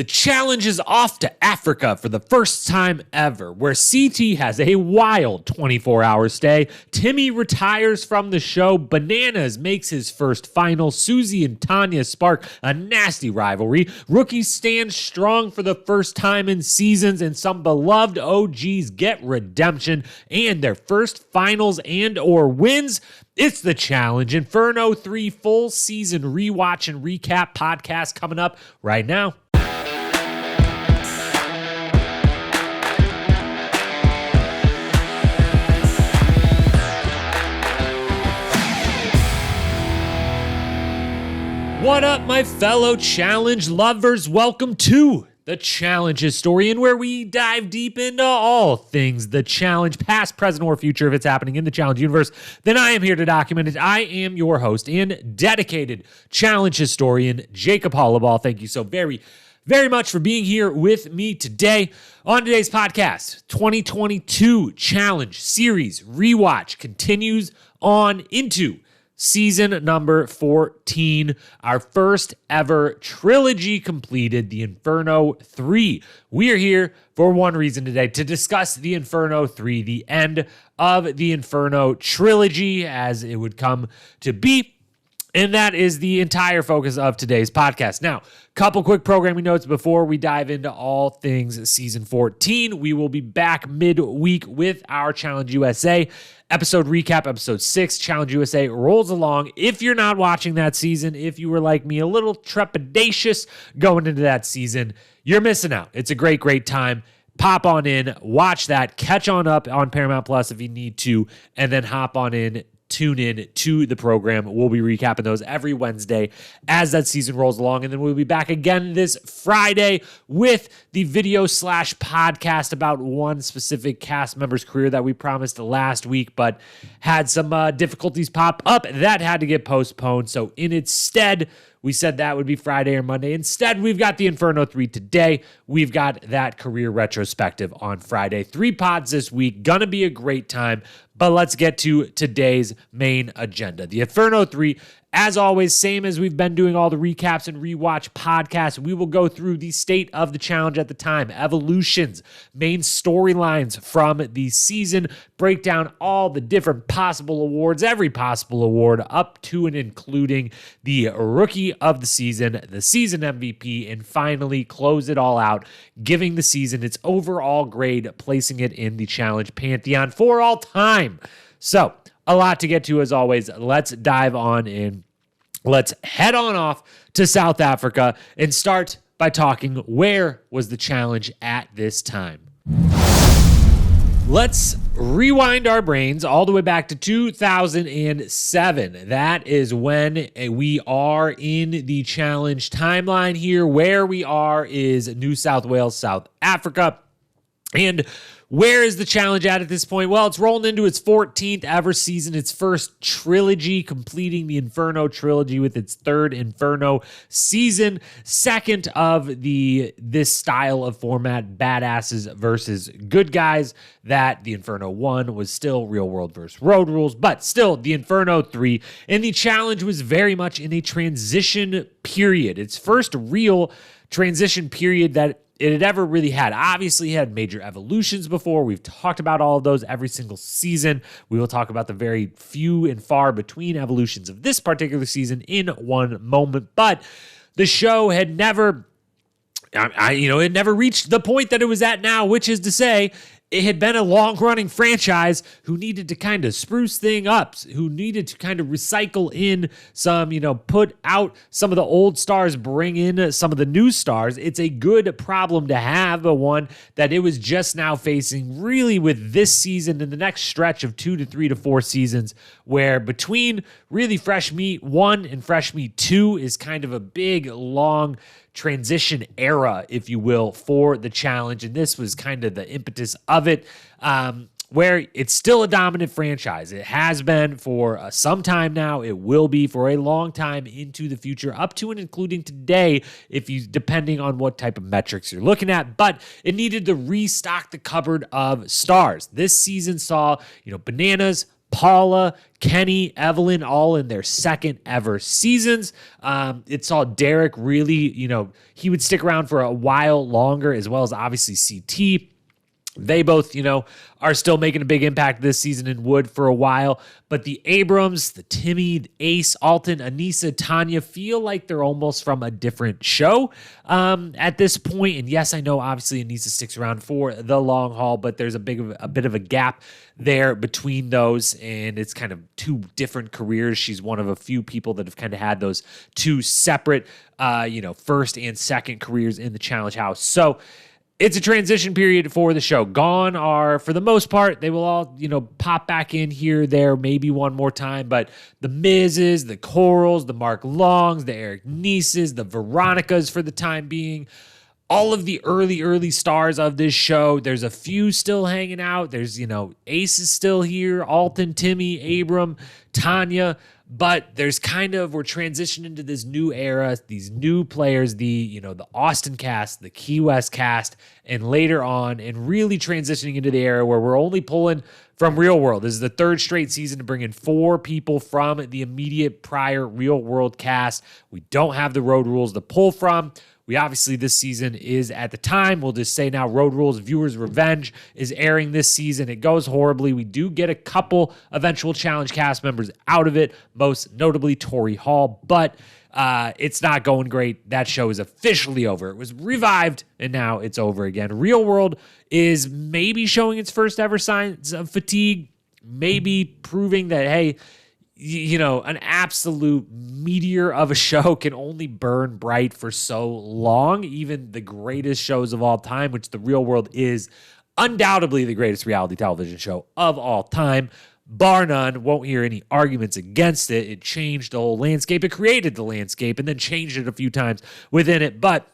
The challenge is off to Africa for the first time ever, where CT has a wild 24-hour stay. Timmy retires from the show. Bananas makes his first final. Susie and Tanya spark a nasty rivalry. Rookies stand strong for the first time in seasons, and some beloved OGs get redemption and their first finals and or wins. It's the challenge. Inferno 3 full season rewatch and recap podcast coming up right now. What up, my fellow challenge lovers? Welcome to the Challenge Historian, where we dive deep into all things the challenge, past, present, or future. If it's happening in the challenge universe, then I am here to document it. I am your host and dedicated challenge historian, Jacob Hollaball. Thank you so very much for being here with me today. On today's podcast, 2022 Challenge Series Rewatch continues on into season number 14, our first ever trilogy completed, the Inferno 3. We are here for one reason today, to discuss the Inferno 3, the end of the Inferno trilogy as it would come to be. And that is the entire focus of today's podcast. Now, couple quick programming notes before we dive into all things season 14. We will be back midweek with our Challenge USA episode recap, episode 6. Challenge USA rolls along. If you're not watching that season, if you were like me, a little trepidatious going into that season, you're missing out. It's a great time. Pop on in, watch that, catch on up on Paramount Plus if you need to, and then hop on in. Tune in to the program. We'll be recapping those every Wednesday as that season rolls along. And then we'll be back again this Friday with the video/podcast about one specific cast member's career that we promised last week, but had some difficulties pop up that had to get postponed. So in its stead, we said that would be Friday or Monday. Instead, we've got the Inferno 3 today. We've got that career retrospective on Friday. 3 pods this week. Gonna be a great time. But let's get to today's main agenda. The Inferno 3, as always, same as we've been doing all the recaps and rewatch podcasts, we will go through the state of the challenge at the time, evolutions, main storylines from the season, break down all the different possible awards, every possible award up to and including the Rookie of the Season MVP, and finally close it all out, giving the season its overall grade, placing it in the challenge pantheon for all time. So, a lot to get to as always. Let's dive on in. Let's head on off to South Africa and start by talking where was the challenge at this time. Let's rewind our brains all the way back to 2007. That is when we are in the challenge timeline here. Where we are is New South Wales, South Africa. And where is the challenge at this point? Well, it's rolling into its 14th ever season, its first trilogy, completing the Inferno trilogy with its third Inferno season, second of this style of format, badasses versus good guys, that the Inferno 1 was still real world versus road rules, but still the Inferno 3, and the challenge was very much in a transition period. Its first real transition period that it had ever really had. Obviously, it had major evolutions before. We've talked about all of those every single season. We will talk about the very few and far between evolutions of this particular season in one moment. But the show had never, it never reached the point that it was at now, which is to say, it had been a long-running franchise who needed to kind of spruce things up, who needed to kind of recycle in some, put out some of the old stars, bring in some of the new stars. It's a good problem to have, but one that it was just now facing really with this season and the next stretch of 2 to 3 to 4 seasons, where between really Fresh Meat 1 and Fresh Meat 2 is kind of a big, long transition era, if you will, for the challenge. And this was kind of the impetus of it, where it's still a dominant franchise. It has been for some time now. It will be for a long time into the future, up to and including today, depending on what type of metrics you're looking at. But it needed to restock the cupboard of stars. This season saw, Bananas, Paula, Kenny, Evelyn, all in their second ever seasons. It saw Derek really, he would stick around for a while longer, as well as obviously CT. They both, are still making a big impact this season and would for a while. But the Abrams, the Timmy, the Ace, Alton, Anissa, Tanya feel like they're almost from a different show at this point. And yes, I know obviously Anissa sticks around for the long haul, but there's a bit of a gap there between those. And it's kind of two different careers. She's one of a few people that have kind of had those two separate, first and second careers in the Challenge House. So it's a transition period for the show. Gone are, for the most part, they will all, pop back in here, there, maybe one more time. But the Mizes, the Corals, the Mark Longs, the Eric Nieces, the Veronicas for the time being, all of the early stars of this show. There's a few still hanging out. There's, Ace is still here, Alton, Timmy, Abram, Tanya. But there's we're transitioning into this new era, these new players, the Austin cast, the Key West cast, and later on, and really transitioning into the era where we're only pulling from Real World. This is the third straight season to bring in 4 people from the immediate prior Real World cast. We don't have the road rules to pull from. We obviously, this season is at the time, we'll just say now, Road Rules Viewers Revenge is airing this season. It goes horribly. We do get a couple eventual challenge cast members out of it, most notably Tori Hall, but it's not going great. That show is officially over. It was revived, and now it's over again. Real World is maybe showing its first ever signs of fatigue, maybe proving that, hey, an absolute meteor of a show can only burn bright for so long. Even the greatest shows of all time, which the Real World is undoubtedly the greatest reality television show of all time, bar none. Won't hear any arguments against it. It changed the whole landscape. It created the landscape and then changed it a few times within it. But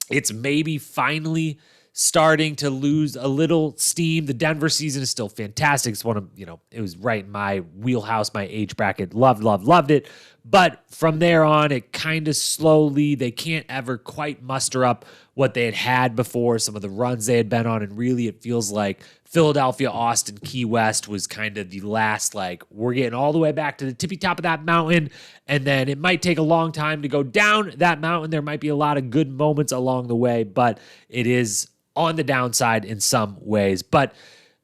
it's maybe finally starting to lose a little steam. The Denver season is still fantastic. It's one of, it was right in my wheelhouse, my age bracket. Loved it. But from there on, it kind of slowly, they can't ever quite muster up what they had before, some of the runs they had been on. And really, it feels like Philadelphia, Austin, Key West was kind of the last, we're getting all the way back to the tippy top of that mountain. And then it might take a long time to go down that mountain. There might be a lot of good moments along the way, but it is on the downside in some ways. But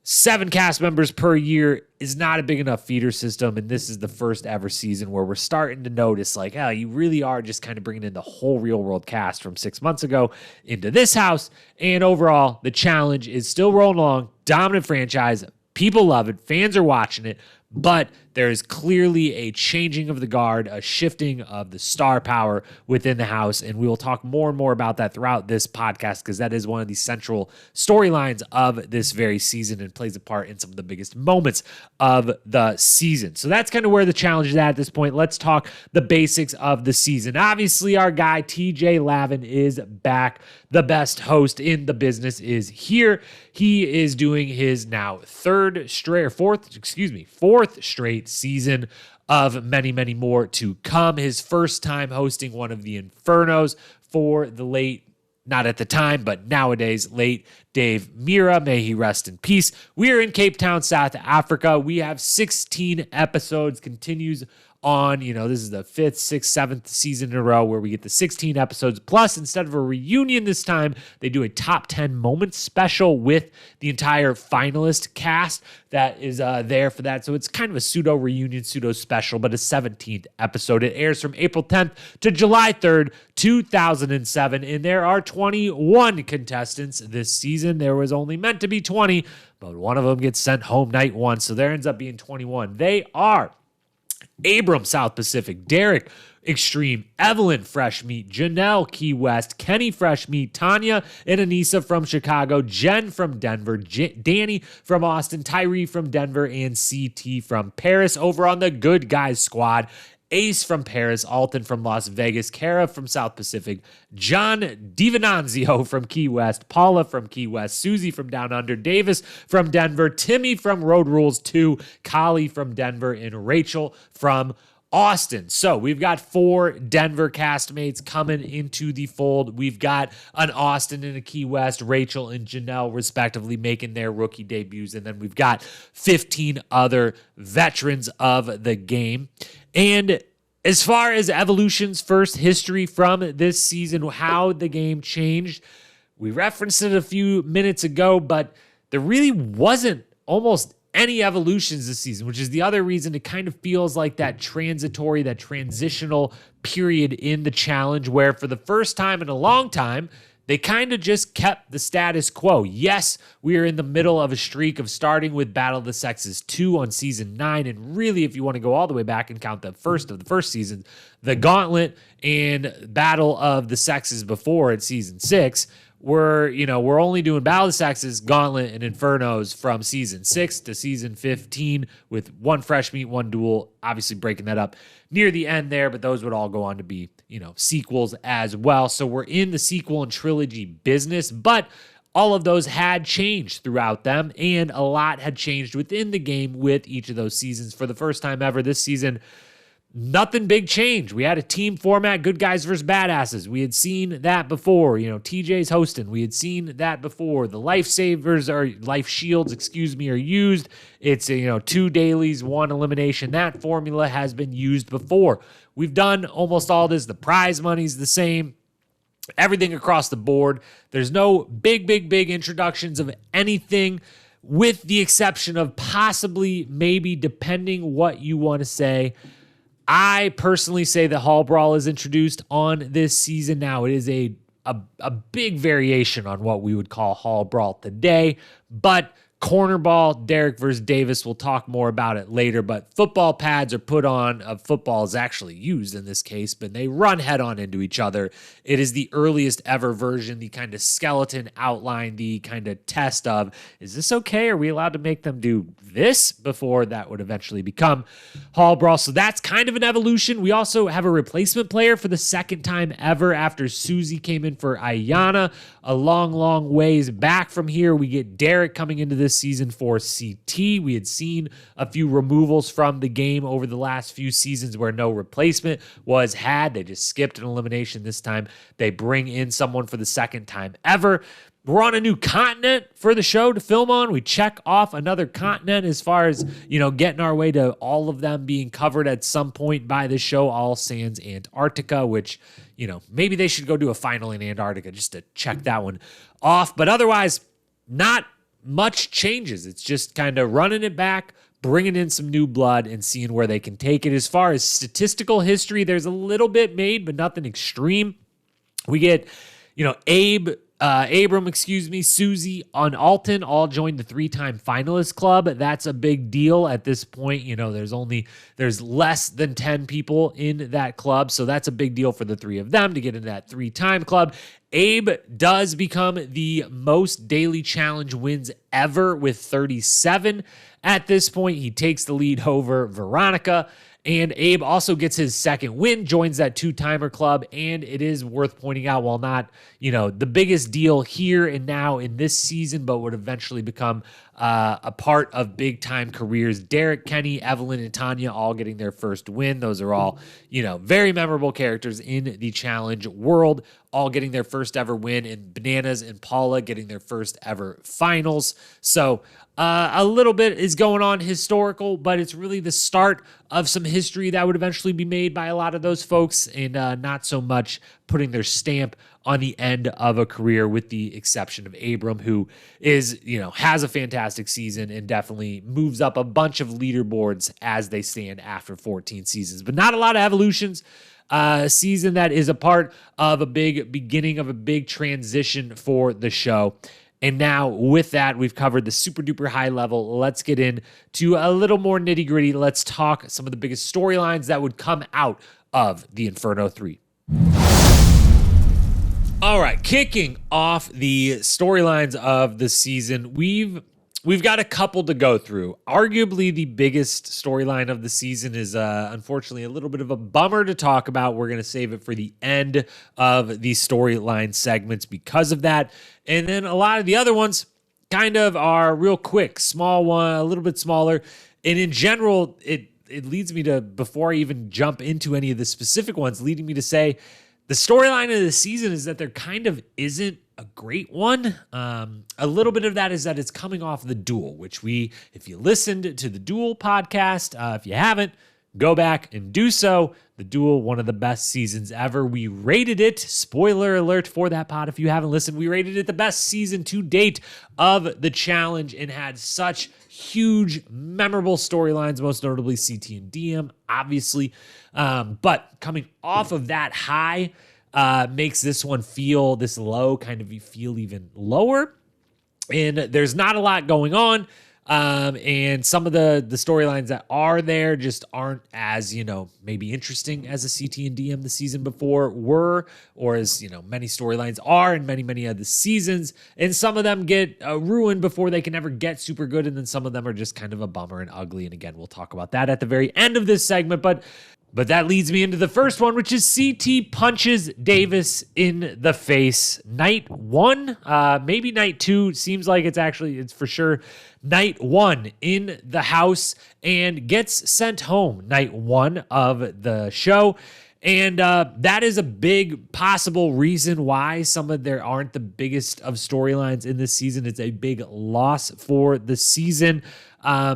7 cast members per year is not a big enough feeder system, and this is the first ever season where we're starting to notice, you really are just kind of bringing in the whole Real World cast from 6 months ago into this house, and overall, the challenge is still rolling along. Dominant franchise. People love it. Fans are watching it, but there is clearly a changing of the guard, a shifting of the star power within the house, and we will talk more and more about that throughout this podcast because that is one of the central storylines of this very season and plays a part in some of the biggest moments of the season. So that's kind of where the challenge is at this point. Let's talk the basics of the season. Obviously, our guy TJ Lavin is back. The best host in the business is here. He is doing his now fourth straight season of many, many more to come. His first time hosting one of the Infernos for the late, not at the time, but nowadays, late Dave Mira. May he rest in peace. We are in Cape Town, South Africa. We have 16 episodes, continues on, this is the 5th, 6th, 7th season in a row where we get the 16 episodes. Plus, instead of a reunion this time, they do a top 10 moments special with the entire finalist cast that is there for that. So it's kind of a pseudo reunion, pseudo special, but a 17th episode. It airs from April 10th to July 3rd, 2007. And there are 21 contestants this season. There was only meant to be 20, but one of them gets sent home night 1. So there ends up being 21. They are Abram, South Pacific, Derek, Extreme, Evelyn, Fresh Meat, Janelle, Key West, Kenny, Fresh Meat, Tanya and Anissa from Chicago, Jen from Denver, Danny from Austin, Tyree from Denver, and CT from Paris. Over on the Good Guys squad, Ace from Paris, Alton from Las Vegas, Kara from South Pacific, John Divinanzio from Key West, Paula from Key West, Susie from Down Under, Davis from Denver, Timmy from Road Rules 2, Kali from Denver, and Rachel from Austin. So we've got 4 Denver castmates coming into the fold. We've got an Austin and a Key West, Rachel and Janelle respectively making their rookie debuts. And then we've got 15 other veterans of the game. And as far as Evolution's first history from this season, how the game changed, we referenced it a few minutes ago, but there really wasn't almost any evolutions this season, which is the other reason it kind of feels like that transitory, that transitional period in the challenge where for the first time in a long time, they kind of just kept the status quo. Yes, we are in the middle of a streak of starting with Battle of the Sexes 2 on season 9. And really, if you want to go all the way back and count the first of the first season, the Gauntlet and Battle of the Sexes before at season 6, we're only doing Battle of the Sexes, Gauntlet, and Infernos from season 6 to season 15 with 1 fresh meat, 1 duel, obviously breaking that up near the end there, but those would all go on to be, sequels as well. So we're in the sequel and trilogy business, but all of those had changed throughout them, and a lot had changed within the game with each of those seasons. For the first time ever this season, nothing big changed. We had a team format, good guys versus badasses. We had seen that before. TJ's hosting. We had seen that before. The life shields, are used. It's 2 dailies, 1 elimination. That formula has been used before. We've done almost all this. The prize money's the same. Everything across the board. There's no big introductions of anything, with the exception of possibly, maybe, depending what you want to say. I personally say that Hall Brawl is introduced on this season. Now, it is a big variation on what we would call Hall Brawl today, but corner ball, Derek versus Davis, we'll talk more about it later, but football pads are put on. Football is actually used in this case, but they run head on into each other. It is the earliest ever version, the kind of skeleton outline, the kind of test of, is this okay? Are we allowed to make them do this before that would eventually become Hall Brawl? So that's kind of an evolution. We also have a replacement player for the second time ever after Susie came in for Ayana. A long ways back from here, we get Derek coming into this season for CT. We had seen a few removals from the game over the last few seasons where no replacement was had. They just skipped an elimination this time. They bring in someone for the second time ever. We're on a new continent for the show to film on. We check off another continent as far as, getting our way to all of them being covered at some point by the show, all sans Antarctica, which, maybe they should go do a final in Antarctica just to check that one off. But otherwise, not much changes. It's just kind of running it back, bringing in some new blood, and seeing where they can take it. As far as statistical history, there's a little bit made, but nothing extreme. We get, Abram, Susie, on Alton all joined the 3-time finalist club. That's a big deal at this point. There's less than 10 people in that club. So that's a big deal for the 3 of them to get into that 3-time club. Abe does become the most daily challenge wins ever with 37. At this point, he takes the lead over Veronica. And Abe also gets his second win, joins that 2-timer club, and it is worth pointing out, while not, the biggest deal here and now in this season, but would eventually become a part of big-time careers. Derek, Kenny, Evelyn, and Tanya all getting their first win. Those are all, very memorable characters in the challenge world, all getting their first ever win, and Bananas and Paula getting their first ever finals. So a little bit is going on historical, but it's really the start of some history that would eventually be made by a lot of those folks, and not so much putting their stamp on the end of a career, with the exception of Abram, who is, has a fantastic season and definitely moves up a bunch of leaderboards as they stand after 14 seasons. But not a lot of evolutions. A season that is a part of a big beginning of a big transition for the show. And now with that, we've covered the super duper high level. Let's get into a little more nitty gritty. Let's talk some of the biggest storylines that would come out of the Inferno 3. All right, kicking off the storylines of the season, we've got a couple to go through. Arguably the biggest storyline of the season is unfortunately a little bit of a bummer to talk about. We're going to save it for the end of the storyline segments because of that. And then a lot of the other ones kind of are real quick, small one, a little bit smaller. And in general, it leads me to, before I even jump into any of the specific ones, leading me to say the storyline of the season is that there kind of isn't a great one. A little bit of that is that it's coming off The Duel, which if you listened to the Duel podcast, if you haven't, go back and do so. The Duel, one of the best seasons ever. We rated it, spoiler alert for that pod if you haven't listened, we rated it the best season to date of the challenge and had such huge, memorable storylines, most notably CT and DM, obviously. But coming off of that high makes this one feel, this low kind of feel even lower. And there's not a lot going on. And some of the storylines that are there just aren't as, maybe interesting as a CT and DM the season before were, or as, many storylines are in many, many of the seasons. And some of them get ruined before they can ever get super good. And then some of them are just kind of a bummer and ugly. And again, we'll talk about that at the very end of this segment. But that leads me into the first one, which is CT punches Davis in the face. Night 1, maybe night 2. Seems like it's for sure night 1 in the house, and gets sent home night 1 of the show. And that is a big possible reason why there aren't the biggest of storylines in this season. It's a big loss for the season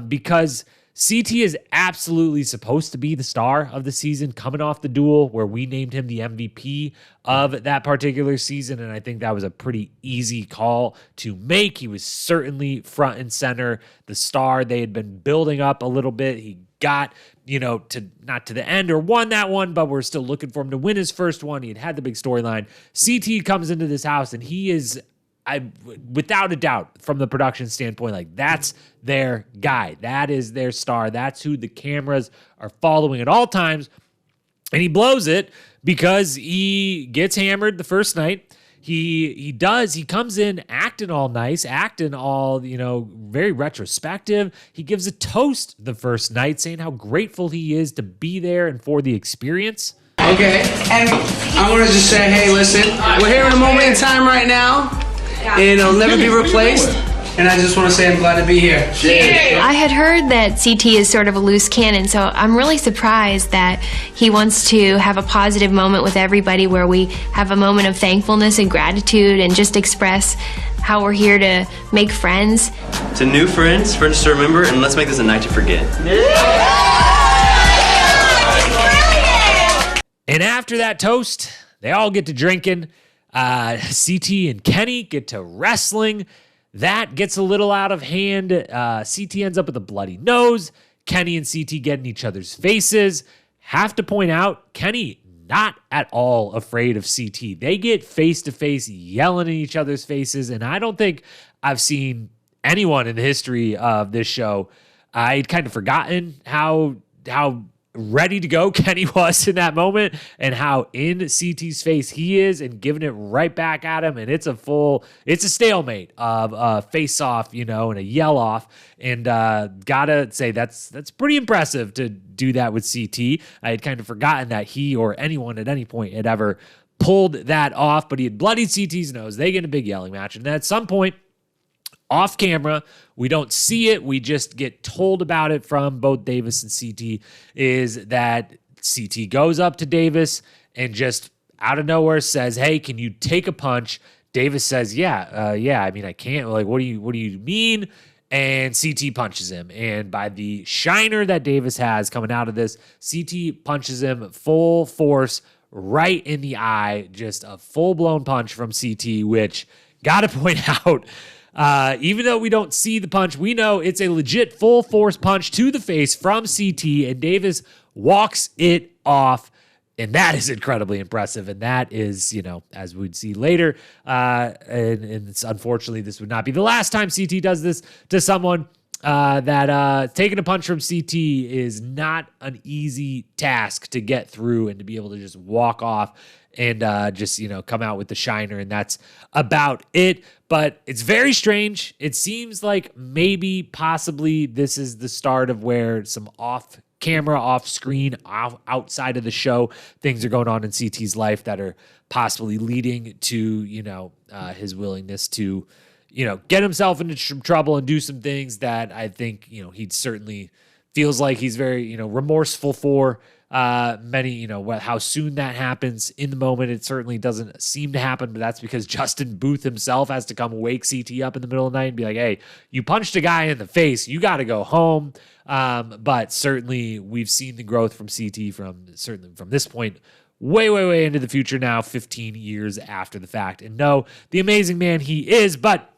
because CT is absolutely supposed to be the star of the season, coming off The Duel, where we named him the MVP of that particular season. And I think that was a pretty easy call to make. He was certainly front and center, the star. They had been building up a little bit. He got, to not to the end or won that one, but we're still looking for him to win his first one. He had the big storyline. CT comes into this house and he is, without a doubt, from the production standpoint, that's their guy. That is their star. That's who the cameras are following at all times. And he blows it because he gets hammered the first night. He comes in acting all nice, acting all, very retrospective. He gives a toast the first night saying how grateful he is to be there and for the experience. Okay, and I want to just say, hey, listen, we're here in a moment in time right now. And it'll never be replaced. And I just want to say I'm glad to be here. Cheers. I had heard that CT is sort of a loose cannon, so I'm really surprised that he wants to have a positive moment with everybody where we have a moment of thankfulness and gratitude and just express how we're here to make friends. To new friends to remember, and let's make this a night to forget. And after that toast, they all get to drinking. CT and Kenny get to wrestling. That gets a little out of hand. CT ends up with a bloody nose. Kenny and CT get in each other's faces. Have to point out, Kenny not at all afraid of CT. They get face to face, yelling in each other's faces. And I don't think I've seen anyone in the history of this show. I'd kind of forgotten how ready to go Kenny was in that moment and how in CT's face he is and giving it right back at him. And it's a stalemate of face off, and a yell off. And gotta say that's pretty impressive to do that with CT. I had kind of forgotten that he or anyone at any point had ever pulled that off, but he had bloodied CT's nose. They get a big yelling match. And at some point, off camera, we don't see it. We just get told about it from both Davis and CT, is that CT goes up to Davis and just out of nowhere says, hey, can you take a punch? Davis says, yeah, I mean, I can't. Like, what do you mean? And CT punches him. And by the shiner that Davis has coming out of this, CT punches him full force right in the eye. Just a full-blown punch from CT, which, gotta point out, even though we don't see the punch, we know it's a legit full force punch to the face from CT, and Davis walks it off. And that is incredibly impressive. And that is, as we'd see later, and it's unfortunately, this would not be the last time CT does this to someone, that taking a punch from CT is not an easy task to get through and to be able to just walk off and just come out with the shiner. And that's about it. But it's very strange. It seems like possibly this is the start of where some off-camera, off-screen, outside of the show, things are going on in CT's life that are possibly leading to, his willingness to, get himself into some trouble and do some things that I think, he'd certainly feels like he's very, remorseful for many, how soon that happens in the moment. It certainly doesn't seem to happen, but that's because Justin Booth himself has to come wake CT up in the middle of the night and be like, hey, you punched a guy in the face, you got to go home. But certainly we've seen the growth from CT from this point way into the future now, 15 years after the fact. And no, the amazing man he is, but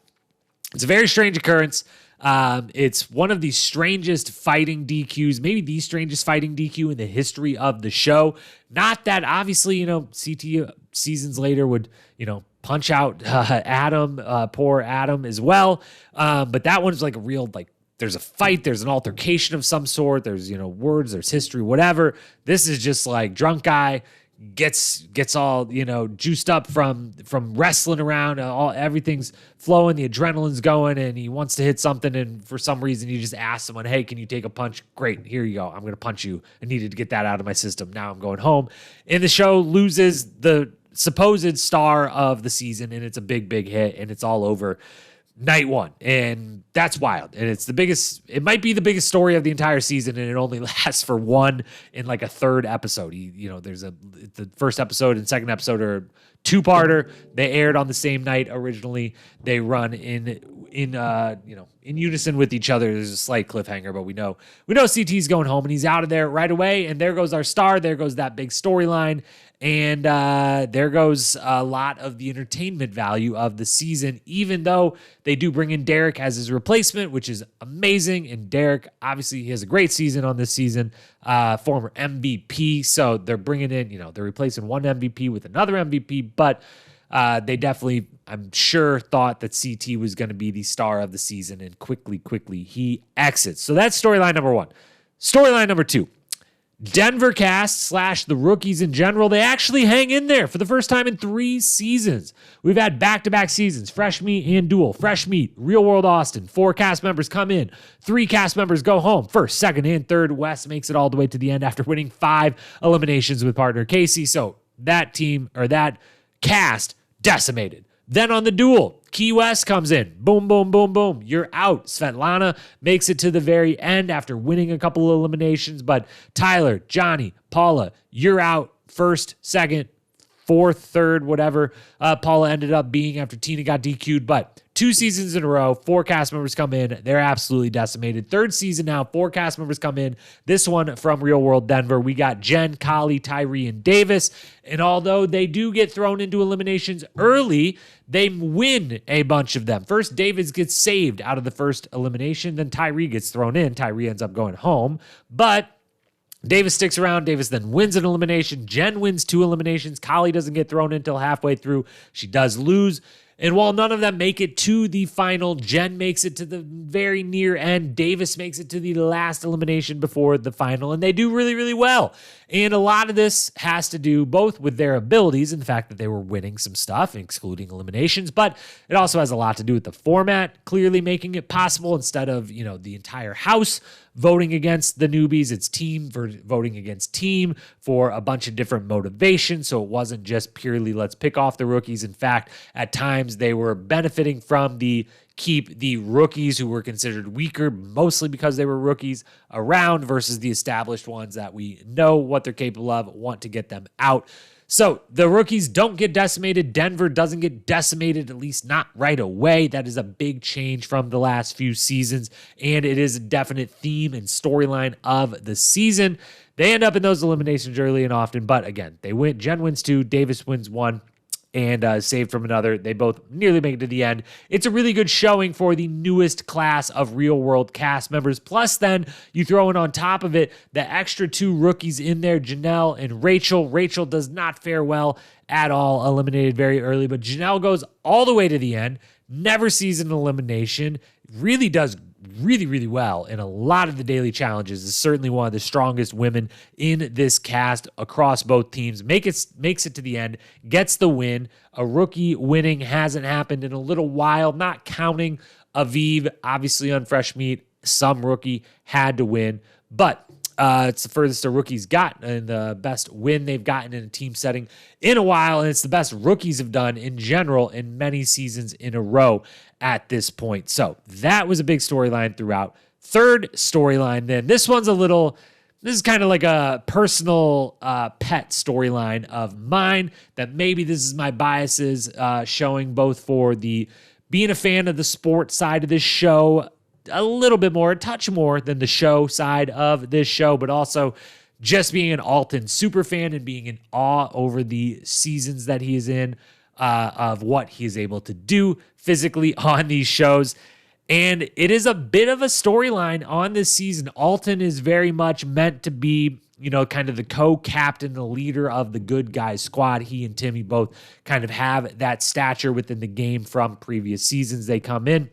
it's a very strange occurrence. It's one of the strangest fighting DQs, maybe the strangest fighting DQ in the history of the show. Not that obviously, CT seasons later would, punch out Adam, poor Adam as well. But that one's like a real, there's a fight, there's an altercation of some sort, there's, words, there's history, whatever. This is just like drunk guy gets all, juiced up from wrestling around, everything's flowing, the adrenaline's going, and he wants to hit something, and for some reason he just asks someone, hey, can you take a punch? Great, here you go, I'm going to punch you. I needed to get that out of my system. Now I'm going home. And the show loses the supposed star of the season, and it's a big hit, and it's all over night one, and that's wild. And it might be the biggest story of the entire season, and it only lasts for one in like a third episode. There's the first episode and second episode are two-parter. They aired on the same night originally. They run in unison with each other. There's a slight cliffhanger, but we know CT's going home, and he's out of there right away. And there goes our star. There goes that big storyline. And there goes a lot of the entertainment value of the season, even though they do bring in Derek as his replacement, which is amazing. And Derek, obviously, he has a great season on this season, former MVP. So they're bringing in, they're replacing one MVP with another MVP. But they definitely, I'm sure, thought that CT was going to be the star of the season. And quickly, he exits. So that's storyline number one. Storyline number two. Denver cast / the rookies in general, they actually hang in there for the first time in 3 seasons. We've had back-to-back seasons, Fresh Meat and Duel, Fresh Meat, Real World Austin. 4 cast members come in, 3 cast members go home. First, second, and third. Wes makes it all the way to the end after winning 5 eliminations with partner Casey. So that team, or that cast, decimated. Then on the Duel, Key West comes in. Boom, boom, boom, boom. You're out. Svetlana makes it to the very end after winning a couple of eliminations. But Tyler, Johnny, Paula, you're out first, second, fourth, third, whatever Paula ended up being after Tina got DQ'd. But 2 seasons in a row, 4 cast members come in. They're absolutely decimated. 3rd season now, 4 cast members come in. This one from Real World Denver. We got Jen, Kali, Tyree, and Davis. And although they do get thrown into eliminations early, they win a bunch of them. First, Davis gets saved out of the first elimination. Then Tyree gets thrown in. Tyree ends up going home. But Davis sticks around. Davis then wins an elimination. Jen wins 2 eliminations. Kali doesn't get thrown in until halfway through. She does lose. And while none of them make it to the final, Jen makes it to the very near end. Davis makes it to the last elimination before the final, and they do really well. And a lot of this has to do both with their abilities and the fact that they were winning some stuff, excluding eliminations, but it also has a lot to do with the format, clearly making it possible instead of, the entire house voting against the newbies. It's team voting against team for a bunch of different motivations. So it wasn't just purely let's pick off the rookies. In fact, at times they were benefiting from the keep the rookies who were considered weaker, mostly because they were rookies, around versus the established ones that we know what they're capable of, want to get them out. So the rookies don't get decimated. Denver doesn't get decimated, at least not right away. That is a big change from the last few seasons, and it is a definite theme and storyline of the season. They end up in those eliminations early and often, but again, they win. Jen wins 2, Davis wins 1. And saved from another. They both nearly make it to the end. It's a really good showing for the newest class of Real World cast members. Plus, then you throw in on top of it the extra 2 rookies in there, Janelle and Rachel. Rachel does not fare well at all, eliminated very early, but Janelle goes all the way to the end, never sees an elimination, really does really well in a lot of the daily challenges. Is certainly one of the strongest women in this cast across both teams. Makes it to the end, gets the win. A rookie winning hasn't happened in a little while, not counting Aviv, obviously on Fresh Meat. Some rookie had to win, but it's the furthest a rookie's got and the best win they've gotten in a team setting in a while, and it's the best rookies have done in general in many seasons in a row at this point. So that was a big storyline throughout. Third storyline, then. This is kind of like a personal pet storyline of mine that maybe this is my biases showing both for the being a fan of the sports side of this show a little bit more, a touch more than the show side of this show, but also just being an Alton super fan and being in awe over the seasons that he is in, of what he is able to do physically on these shows. And it is a bit of a storyline on this season. Alton is very much meant to be, kind of the co-captain, the leader of the good guys squad. He and Timmy both kind of have that stature within the game from previous seasons. They come in,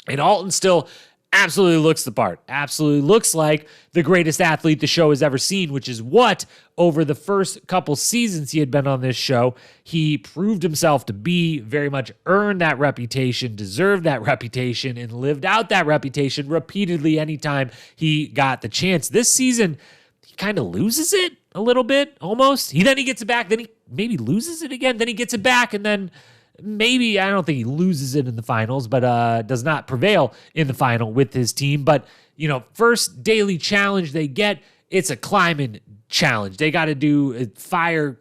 and Alton still absolutely looks the part, absolutely looks like the greatest athlete the show has ever seen, which is what, over the first couple seasons he had been on this show, he proved himself to be, very much earned that reputation, deserved that reputation, and lived out that reputation repeatedly anytime he got the chance. This season, he kind of loses it a little bit, almost. Then he gets it back, then he maybe loses it again, then he gets it back, and then maybe, I don't think he loses it in the finals, but does not prevail in the final with his team. But, first daily challenge they get, it's a climbing challenge. They got to do a fire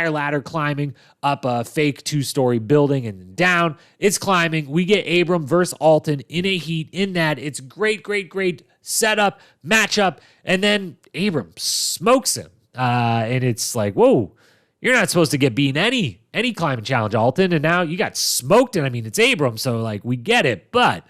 ladder climbing up a fake 2-story building and down. It's climbing. We get Abram versus Alton in a heat in that. It's great setup, matchup, and then Abram smokes him. And it's like, whoa, you're not supposed to get beaten any climbing challenge, Alton, and now you got smoked. And I mean, it's Abram, so like we get it, but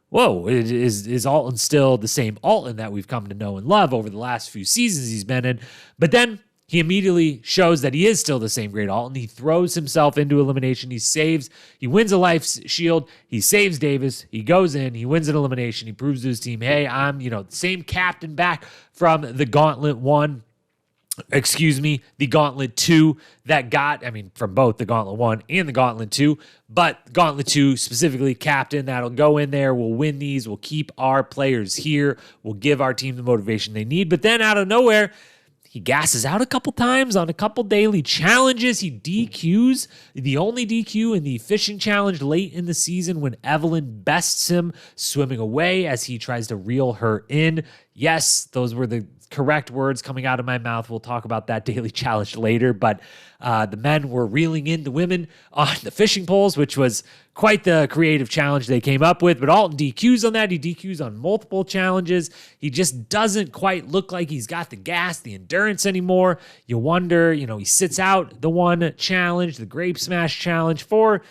whoa, is Alton still the same Alton that we've come to know and love over the last few seasons he's been in? But then he immediately shows that he is still the same great Alton. He throws himself into elimination. He wins a life shield. He saves Davis. He goes in. He wins an elimination. He proves to his team, hey, I'm the same captain back from the Gauntlet 1. The Gauntlet 2 from both the Gauntlet 1 and the Gauntlet 2, but Gauntlet 2 specifically, captain that'll go in there, we'll win these, we'll keep our players here, we'll give our team the motivation they need. But then out of nowhere, he gasses out a couple times on a couple daily challenges. He DQs, the only DQ in the fishing challenge late in the season when Evelyn bests him swimming away as he tries to reel her in. Yes, those were the correct words coming out of my mouth. We'll talk about that daily challenge later, but the men were reeling in the women on the fishing poles, which was quite the creative challenge they came up with. But Alton DQs on that. He DQs on multiple challenges. He just doesn't quite look like he's got the gas, the endurance anymore. You wonder, he sits out the one challenge, the Grape Smash challenge, for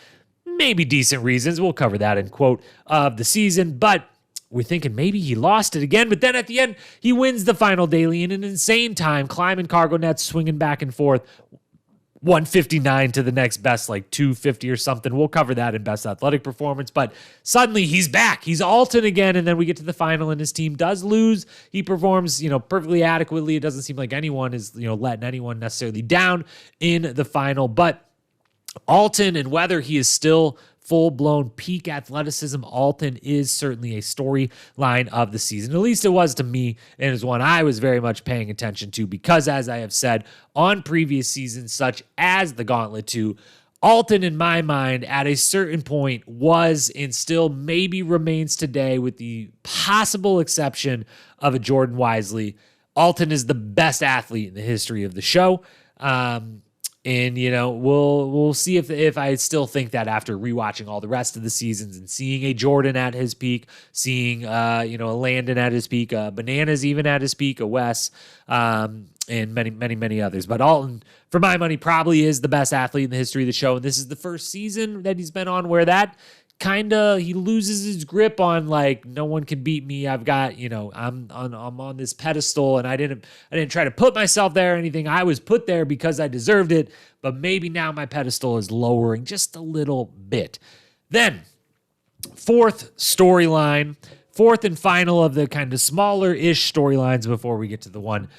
maybe decent reasons. We'll cover that in quote of the season, but we're thinking maybe he lost it again, but then at the end, he wins the final daily in an insane time, climbing cargo nets, swinging back and forth, 159 to the next best, like 250 or something. We'll cover that in best athletic performance, but suddenly he's back. He's Alton again, and then we get to the final, and his team does lose. He performs, perfectly adequately. It doesn't seem like anyone is, letting anyone necessarily down in the final, but Alton, and whether he is still full-blown peak athleticism, Alton is certainly a storyline of the season. At least it was to me, and is one I was very much paying attention to because, as I have said on previous seasons, such as the Gauntlet 2, Alton, in my mind, at a certain point was and still maybe remains today, with the possible exception of a Jordan Wisely, Alton is the best athlete in the history of the show. And, we'll see if I still think that after rewatching all the rest of the seasons and seeing a Jordan at his peak, seeing, a Landon at his peak, Bananas even at his peak, a Wes, and many, many, many others. But Alton, for my money, probably is the best athlete in the history of the show. And this is the first season that he's been on where that he loses his grip on, like, no one can beat me. I've got, I'm on this pedestal, and I didn't try to put myself there or anything. I was put there because I deserved it, but maybe now my pedestal is lowering just a little bit. Then, fourth and final of the kind of smaller-ish storylines before we get to the one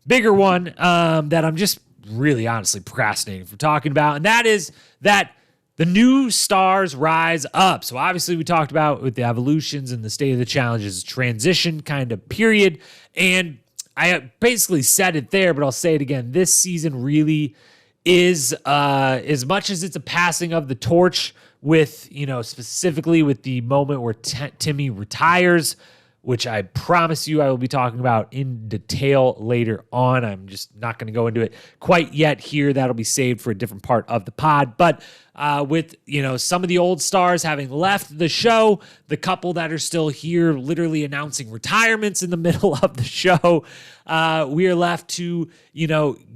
bigger one that I'm just really honestly procrastinating from talking about, and that is that the new stars rise up. So obviously we talked about with the evolutions and the state of the challenges, transition kind of period. And I basically said it there, but I'll say it again. This season really is, as much as it's a passing of the torch with, specifically with the moment where Timmy retires, which I promise you I will be talking about in detail later on. I'm just not going to go into it quite yet here. That'll be saved for a different part of the pod. But with, some of the old stars having left the show, the couple that are still here literally announcing retirements in the middle of the show, we are left to,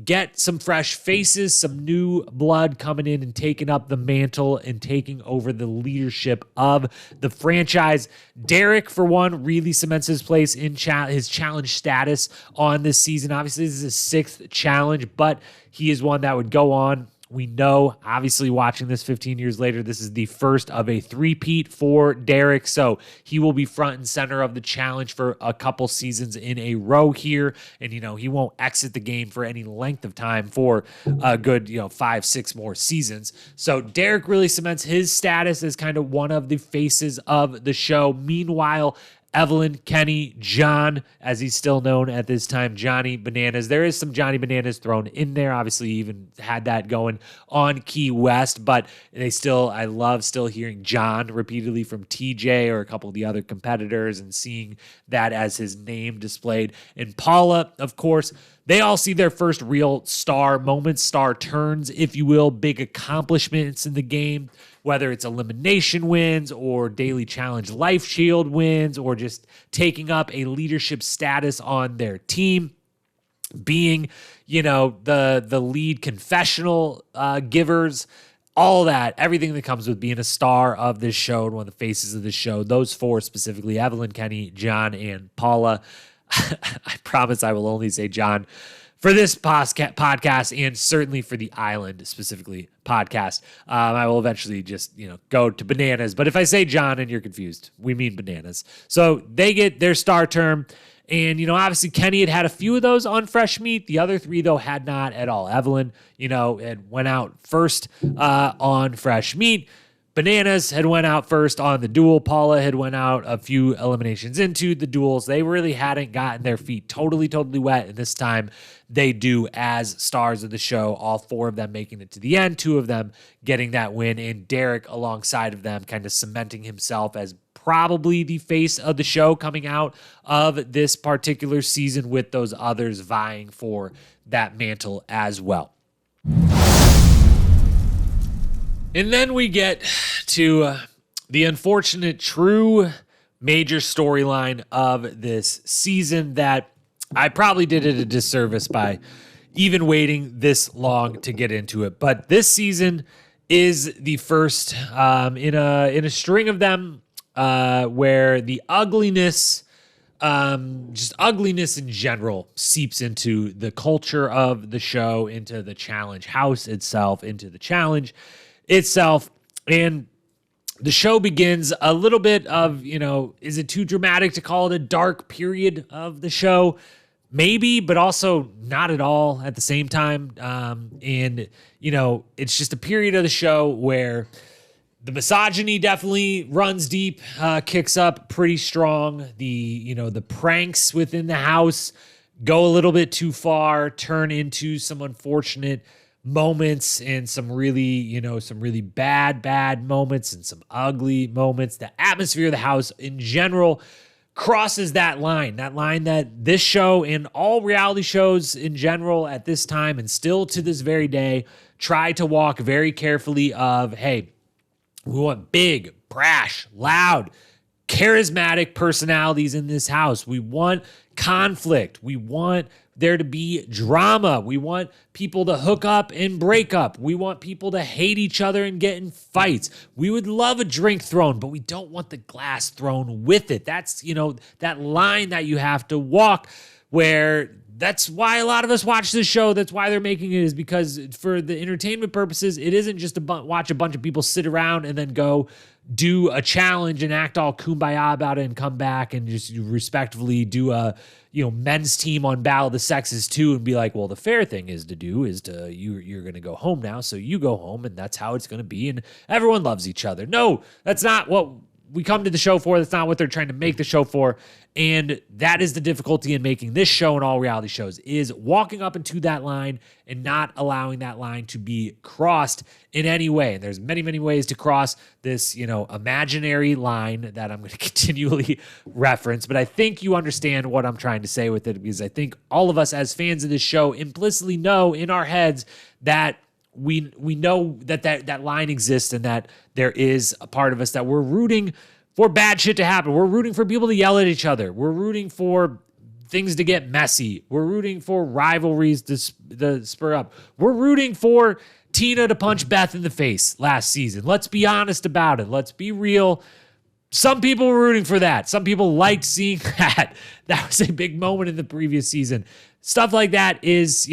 get some fresh faces, some new blood coming in and taking up the mantle and taking over the leadership of the franchise. Derek, for one, really cements his place in his challenge status on this season. Obviously, this is his 6th challenge, but he is one that would go on. We know, obviously, watching this 15 years later, this is the first of a three-peat for Derek, so he will be front and center of the challenge for a couple seasons in a row here, and, he won't exit the game for any length of time for a good, 5-6 more seasons. So Derek really cements his status as kind of one of the faces of the show. Meanwhile, Evelyn, Kenny, John, as he's still known at this time, Johnny Bananas. There is some Johnny Bananas thrown in there. Obviously, even had that going on Key West, but I love still hearing John repeatedly from TJ or a couple of the other competitors and seeing that as his name displayed. And Paula, of course, they all see their first real star moments, star turns, if you will, big accomplishments in the game, whether it's elimination wins or daily challenge life shield wins or just taking up a leadership status on their team, being, the lead confessional givers, all that, everything that comes with being a star of this show and one of the faces of the show. Those 4 specifically, Evelyn, Kenny, John, and Paula. I promise I will only say John for this podcast and certainly for the Island specifically podcast. I will eventually just, go to Bananas. But if I say John and you're confused, we mean Bananas. So they get their star term. And, obviously Kenny had a few of those on Fresh Meat. The other 3, though, had not at all. Evelyn, had went out first on Fresh Meat. Bananas had went out first on the duel. Paula had went out a few eliminations into the duels. They really hadn't gotten their feet totally wet. And this time they do as stars of the show, all 4 of them making it to the end, 2 of them getting that win, and Derek alongside of them kind of cementing himself as probably the face of the show coming out of this particular season, with those others vying for that mantle as well. And then we get to the unfortunate true major storyline of this season that I probably did it a disservice by even waiting this long to get into it. But this season is the first in a string of them where the ugliness, just ugliness in general, seeps into the culture of the show, into the challenge house itself, into the challenge itself. And the show begins a little bit of, is it too dramatic to call it a dark period of the show? Maybe, but also not at all at the same time. And, it's just a period of the show where the misogyny definitely runs deep, kicks up pretty strong. The pranks within the house go a little bit too far, turn into some unfortunate moments and some really bad moments and some ugly moments. The atmosphere of the house in general crosses that line that this show and all reality shows in general at this time and still to this very day try to walk very carefully of, hey, we want big, brash, loud, charismatic personalities in this house. We want conflict. We want there to be drama. We want people to hook up and break up. We want people to hate each other and get in fights. We would love a drink thrown, but we don't want the glass thrown with it. That's, that line that you have to walk, where that's why a lot of us watch this show. That's why they're making it, is because for the entertainment purposes, it isn't just watch a bunch of people sit around and then go do a challenge and act all kumbaya about it and come back and just respectively do a men's team on Battle of the Sexes too, and be like, well, the fair thing is you're going to go home now, so you go home and that's how it's going to be and everyone loves each other. No, that's not what we come to the show for. That's not what they're trying to make the show for. And that is the difficulty in making this show and all reality shows, is walking up into that line and not allowing that line to be crossed in any way. And there's many, many ways to cross this, imaginary line that I'm going to continually reference. But I think you understand what I'm trying to say with it, because I think all of us as fans of this show implicitly know in our heads that we know that line exists, and that there is a part of us that we're rooting for bad shit to happen. We're rooting for people to yell at each other. We're rooting for things to get messy. We're rooting for rivalries to spur up. We're rooting for Tina to punch Beth in the face last season. Let's be honest about it. Let's be real. Some people were rooting for that. Some people liked seeing that. That was a big moment in the previous season. Stuff like that is,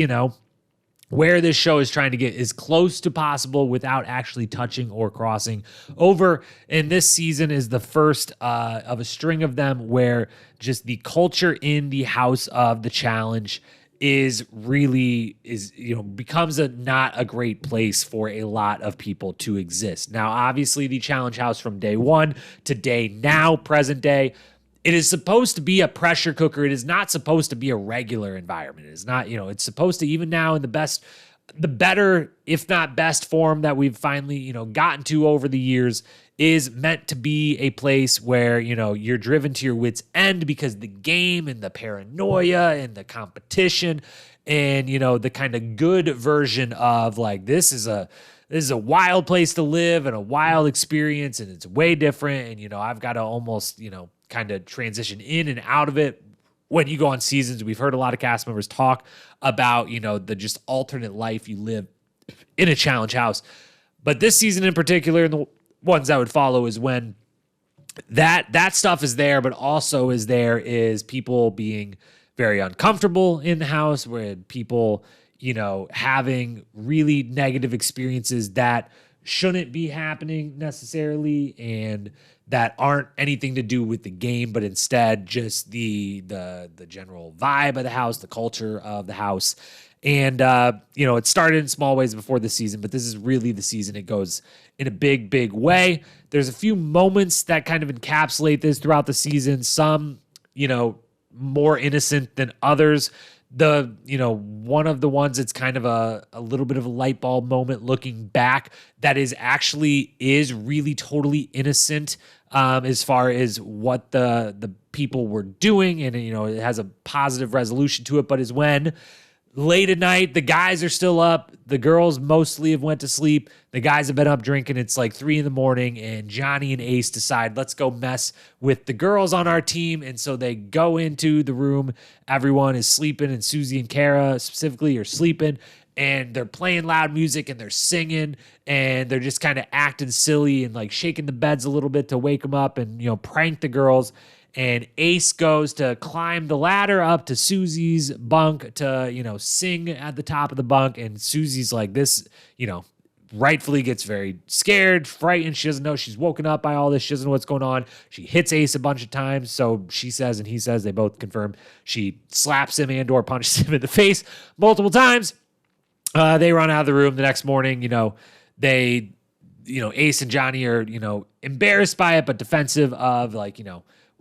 where this show is trying to get as close to possible without actually touching or crossing over. And this season is the first of a string of them where just the culture in the house of the challenge becomes not a great place for a lot of people to exist. Now, obviously, the challenge house from day one to day now, present day, it is supposed to be a pressure cooker. It is not supposed to be a regular environment. It is not, it's supposed to, even now in the better, if not best form that we've finally, gotten to over the years, is meant to be a place where, you're driven to your wit's end because the game and the paranoia and the competition and, the kind of good version of like, this is a wild place to live and a wild experience, and it's way different. And, I've got to almost, kind of transition in and out of it. When you go on seasons, we've heard a lot of cast members talk about, the just alternate life you live in a challenge house. But this season in particular, and the ones that would follow, is when that stuff is there, but also is people being very uncomfortable in the house, where people, having really negative experiences that shouldn't be happening necessarily, and that aren't anything to do with the game, but instead just the general vibe of the house, the culture of the house. And, it started in small ways before the season, but this is really the season. It goes in a big, big way. There's a few moments that kind of encapsulate this throughout the season. Some, more innocent than others. One of the ones, it's kind of a little bit of a light bulb moment looking back that is really totally innocent as far as what the people were doing. And, it has a positive resolution to it, but is when late at night, the guys are still up. The girls mostly have went to sleep. The guys have been up drinking. It's like 3 a.m. and Johnny and Ace decide, let's go mess with the girls on our team. And so they go into the room. Everyone is sleeping, and Susie and Kara specifically are sleeping, and they're playing loud music and they're singing, and they're just kind of acting silly and like shaking the beds a little bit to wake them up and, prank the girls. And Ace goes to climb the ladder up to Susie's bunk to, sing at the top of the bunk. And Susie's like this, rightfully gets very scared, frightened. She doesn't know. She's woken up by all this. She doesn't know what's going on. She hits Ace a bunch of times. So she says, and he says, they both confirm, she slaps him and or punches him in the face multiple times. They run out of the room the next morning. Ace and Johnny are, embarrassed by it, but defensive of like,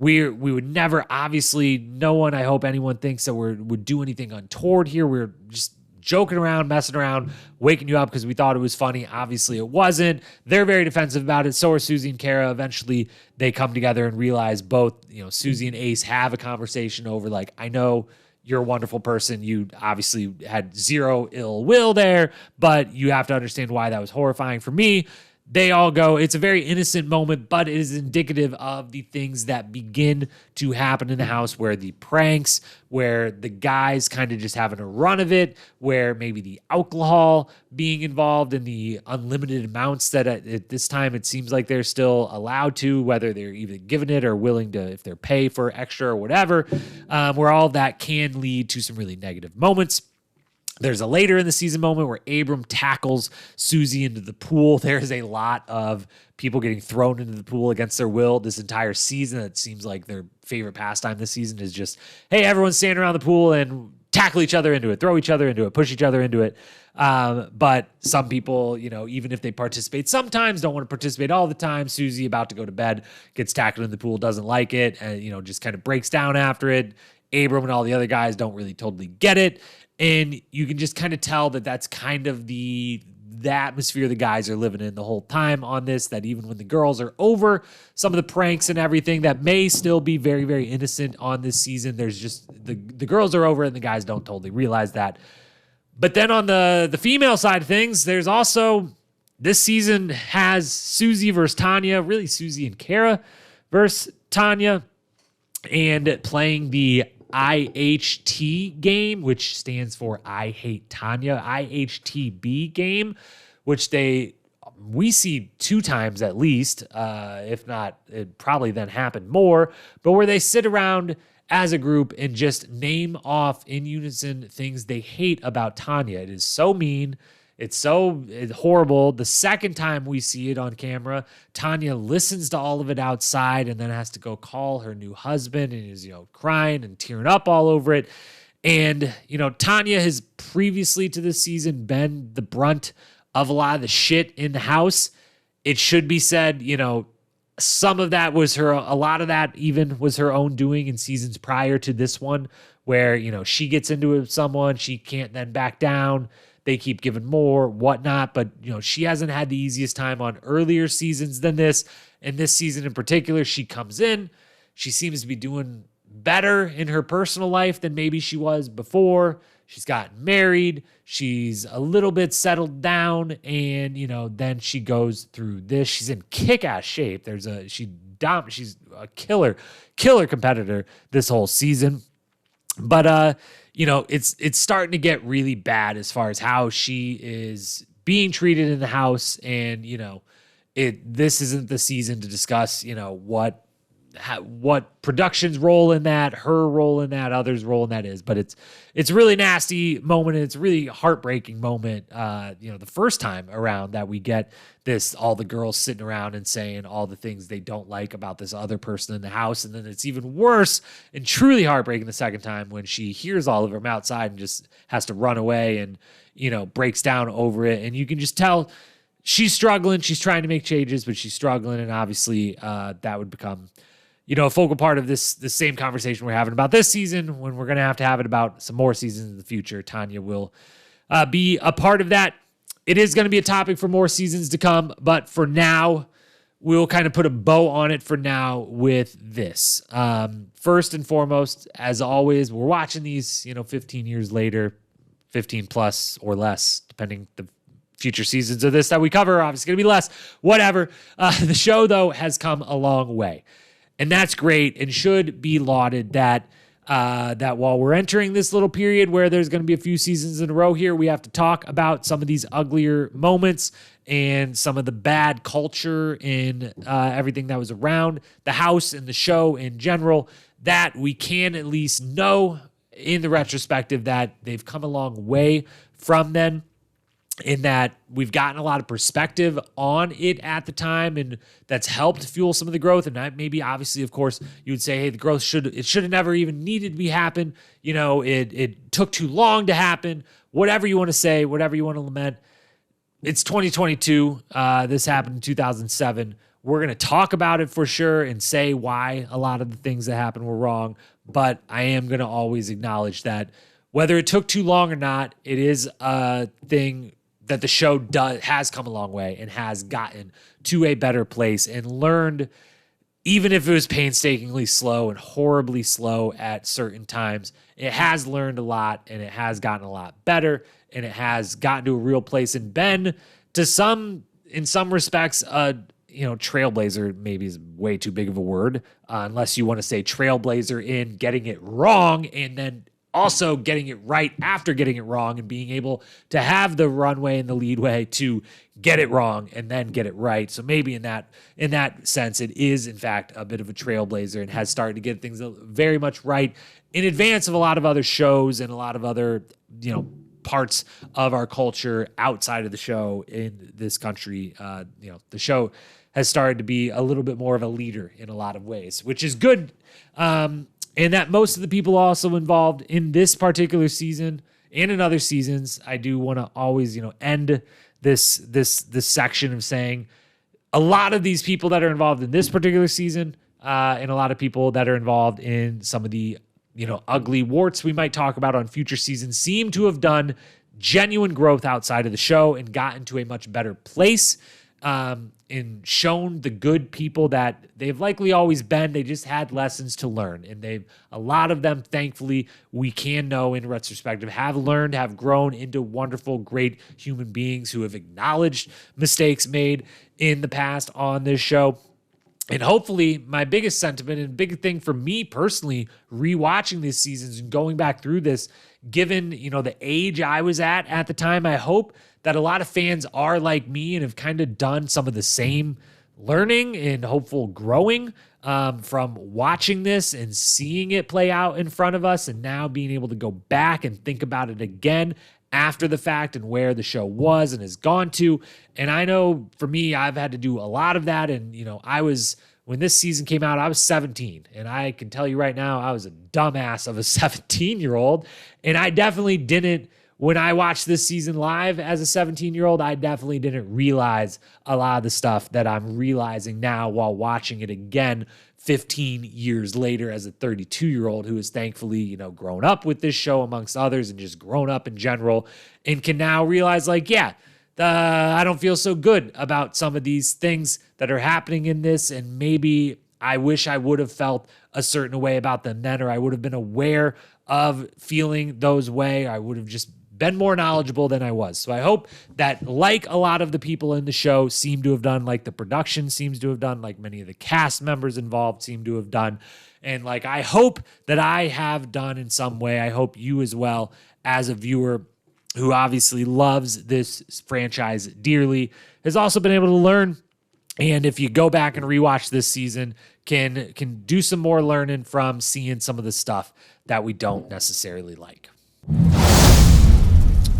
we would never, obviously, no one, I hope anyone thinks that would do anything untoward here. We're just joking around, messing around, waking you up because we thought it was funny. Obviously, it wasn't. They're very defensive about it. So are Susie and Kara. Eventually, they come together and realize both, Susie and Ace have a conversation over like, I know you're a wonderful person. You obviously had zero ill will there, but you have to understand why that was horrifying for me. They all go, it's a very innocent moment, but it is indicative of the things that begin to happen in the house, where the pranks, where the guys kind of just having a run of it, where maybe the alcohol being involved in the unlimited amounts that at this time it seems like they're still allowed to, whether they're even given it or willing to, if they're pay for extra or whatever, where all that can lead to some really negative moments. There's a later in the season moment where Abram tackles Susie into the pool. There's a lot of people getting thrown into the pool against their will this entire season. It seems like their favorite pastime this season is just, hey, everyone's standing around the pool and tackle each other into it, throw each other into it, push each other into it. But some people, even if they participate sometimes, don't want to participate all the time. Susie, about to go to bed, gets tackled in the pool, doesn't like it, and, just kind of breaks down after it. Abram and all the other guys don't really totally get it. And you can just kind of tell that that's kind of the atmosphere the guys are living in the whole time on this, that even when the girls are over some of the pranks and everything that may still be very, very innocent on this season, there's just the girls are over and the guys don't totally realize that. But then on the female side of things, there's also, this season has Susie versus Tanya, really Susie and Kara versus Tanya, and playing the IHT game, which stands for I Hate Tanya, IHTB game, which we see 2 times at least, if not, it probably then happened more, but where they sit around as a group and just name off in unison things they hate about Tanya. It is so mean. It's horrible. The second time we see it on camera, Tanya listens to all of it outside and then has to go call her new husband and is, crying and tearing up all over it. And, Tanya has previously to this season been the brunt of a lot of the shit in the house. It should be said, some of that was a lot of that even was her own doing in seasons prior to this one, where, she gets into it with someone, she can't then back down. They keep giving more, whatnot. But, she hasn't had the easiest time on earlier seasons than this. And this season in particular, she comes in. She seems to be doing better in her personal life than maybe she was before. She's gotten married. She's a little bit settled down. And, then she goes through this. She's in kick-ass shape. She's a killer competitor this whole season. But, it's starting to get really bad as far as how she is being treated in the house. And, this isn't the season to discuss, what production's role in that, her role in that, others' role in that is. But it's a really nasty moment. And it's a really heartbreaking moment. The first time around that we get this, all the girls sitting around and saying all the things they don't like about this other person in the house. And then it's even worse and truly heartbreaking the second time when she hears all of them outside and just has to run away and, breaks down over it. And you can just tell she's struggling. She's trying to make changes, but she's struggling. And obviously that would become, a focal part of the same conversation we're having about this season, when we're going to have it about some more seasons in the future. Tanya will be a part of that. It is going to be a topic for more seasons to come, but for now, we'll kind of put a bow on it for now with this. First and foremost, as always, we're watching these, 15 years later, 15 plus or less, depending the future seasons of this that we cover. Obviously, going to be less, whatever. The show, though, has come a long way. And that's great and should be lauded that while we're entering this little period where there's going to be a few seasons in a row here, we have to talk about some of these uglier moments and some of the bad culture in everything that was around the house and the show in general, that we can at least know in the retrospective that they've come a long way from then, in that we've gotten a lot of perspective on it at the time, and that's helped fuel some of the growth. And that maybe, obviously, of course, you would say, hey, the growth should have never even needed to be happen. It took too long to happen. Whatever you want to say, whatever you want to lament. It's 2022. This happened in 2007. We're going to talk about it for sure and say why a lot of the things that happened were wrong. But I am going to always acknowledge that whether it took too long or not, it is a thing that the show has come a long way and has gotten to a better place and learned, even if it was painstakingly slow and horribly slow at certain times, it has learned a lot and it has gotten a lot better and it has gotten to a real place and been in some respects, trailblazer maybe is way too big of a word, unless you want to say trailblazer in getting it wrong and then also getting it right after getting it wrong and being able to have the runway and the leadway to get it wrong and then get it right. So maybe in that sense, it is in fact a bit of a trailblazer and has started to get things very much right in advance of a lot of other shows and a lot of other, parts of our culture outside of the show in this country. The show has started to be a little bit more of a leader in a lot of ways, which is good. And and that most of the people also involved in this particular season and in other seasons, I do want to always, end this section of saying a lot of these people that are involved in this particular season, and a lot of people that are involved in some of the, ugly warts we might talk about on future seasons seem to have done genuine growth outside of the show and gotten to a much better place, and shown the good people that they've likely always been. They just had lessons to learn, and a lot of them, thankfully, we can know in retrospective, have learned, have grown into wonderful, great human beings who have acknowledged mistakes made in the past on this show. And hopefully, my biggest sentiment and big thing for me personally, rewatching these seasons and going back through this, given, the age I was at the time, I hope that a lot of fans are like me and have kind of done some of the same learning and hopeful growing from watching this and seeing it play out in front of us, and now being able to go back and think about it again after the fact and where the show was and has gone to. And I know for me, I've had to do a lot of that. And, when this season came out, I was 17. And I can tell you right now, I was a dumbass of a 17-year-old. And I definitely didn't, when I watched this season live as a 17-year-old, I definitely didn't realize a lot of the stuff that I'm realizing now while watching it again 15 years later as a 32-year-old who has thankfully, grown up with this show amongst others and just grown up in general, and can now realize I don't feel so good about some of these things that are happening in this, and maybe I wish I would have felt a certain way about them then, or I would have been aware of feeling those way. I would have just been more knowledgeable than I was. So I hope that, like a lot of the people in the show seem to have done, like the production seems to have done, like many of the cast members involved seem to have done, and like I hope that I have done in some way, I hope you as well, as a viewer who obviously loves this franchise dearly, has also been able to learn. And if you go back and rewatch this season, can do some more learning from seeing some of the stuff that we don't necessarily like.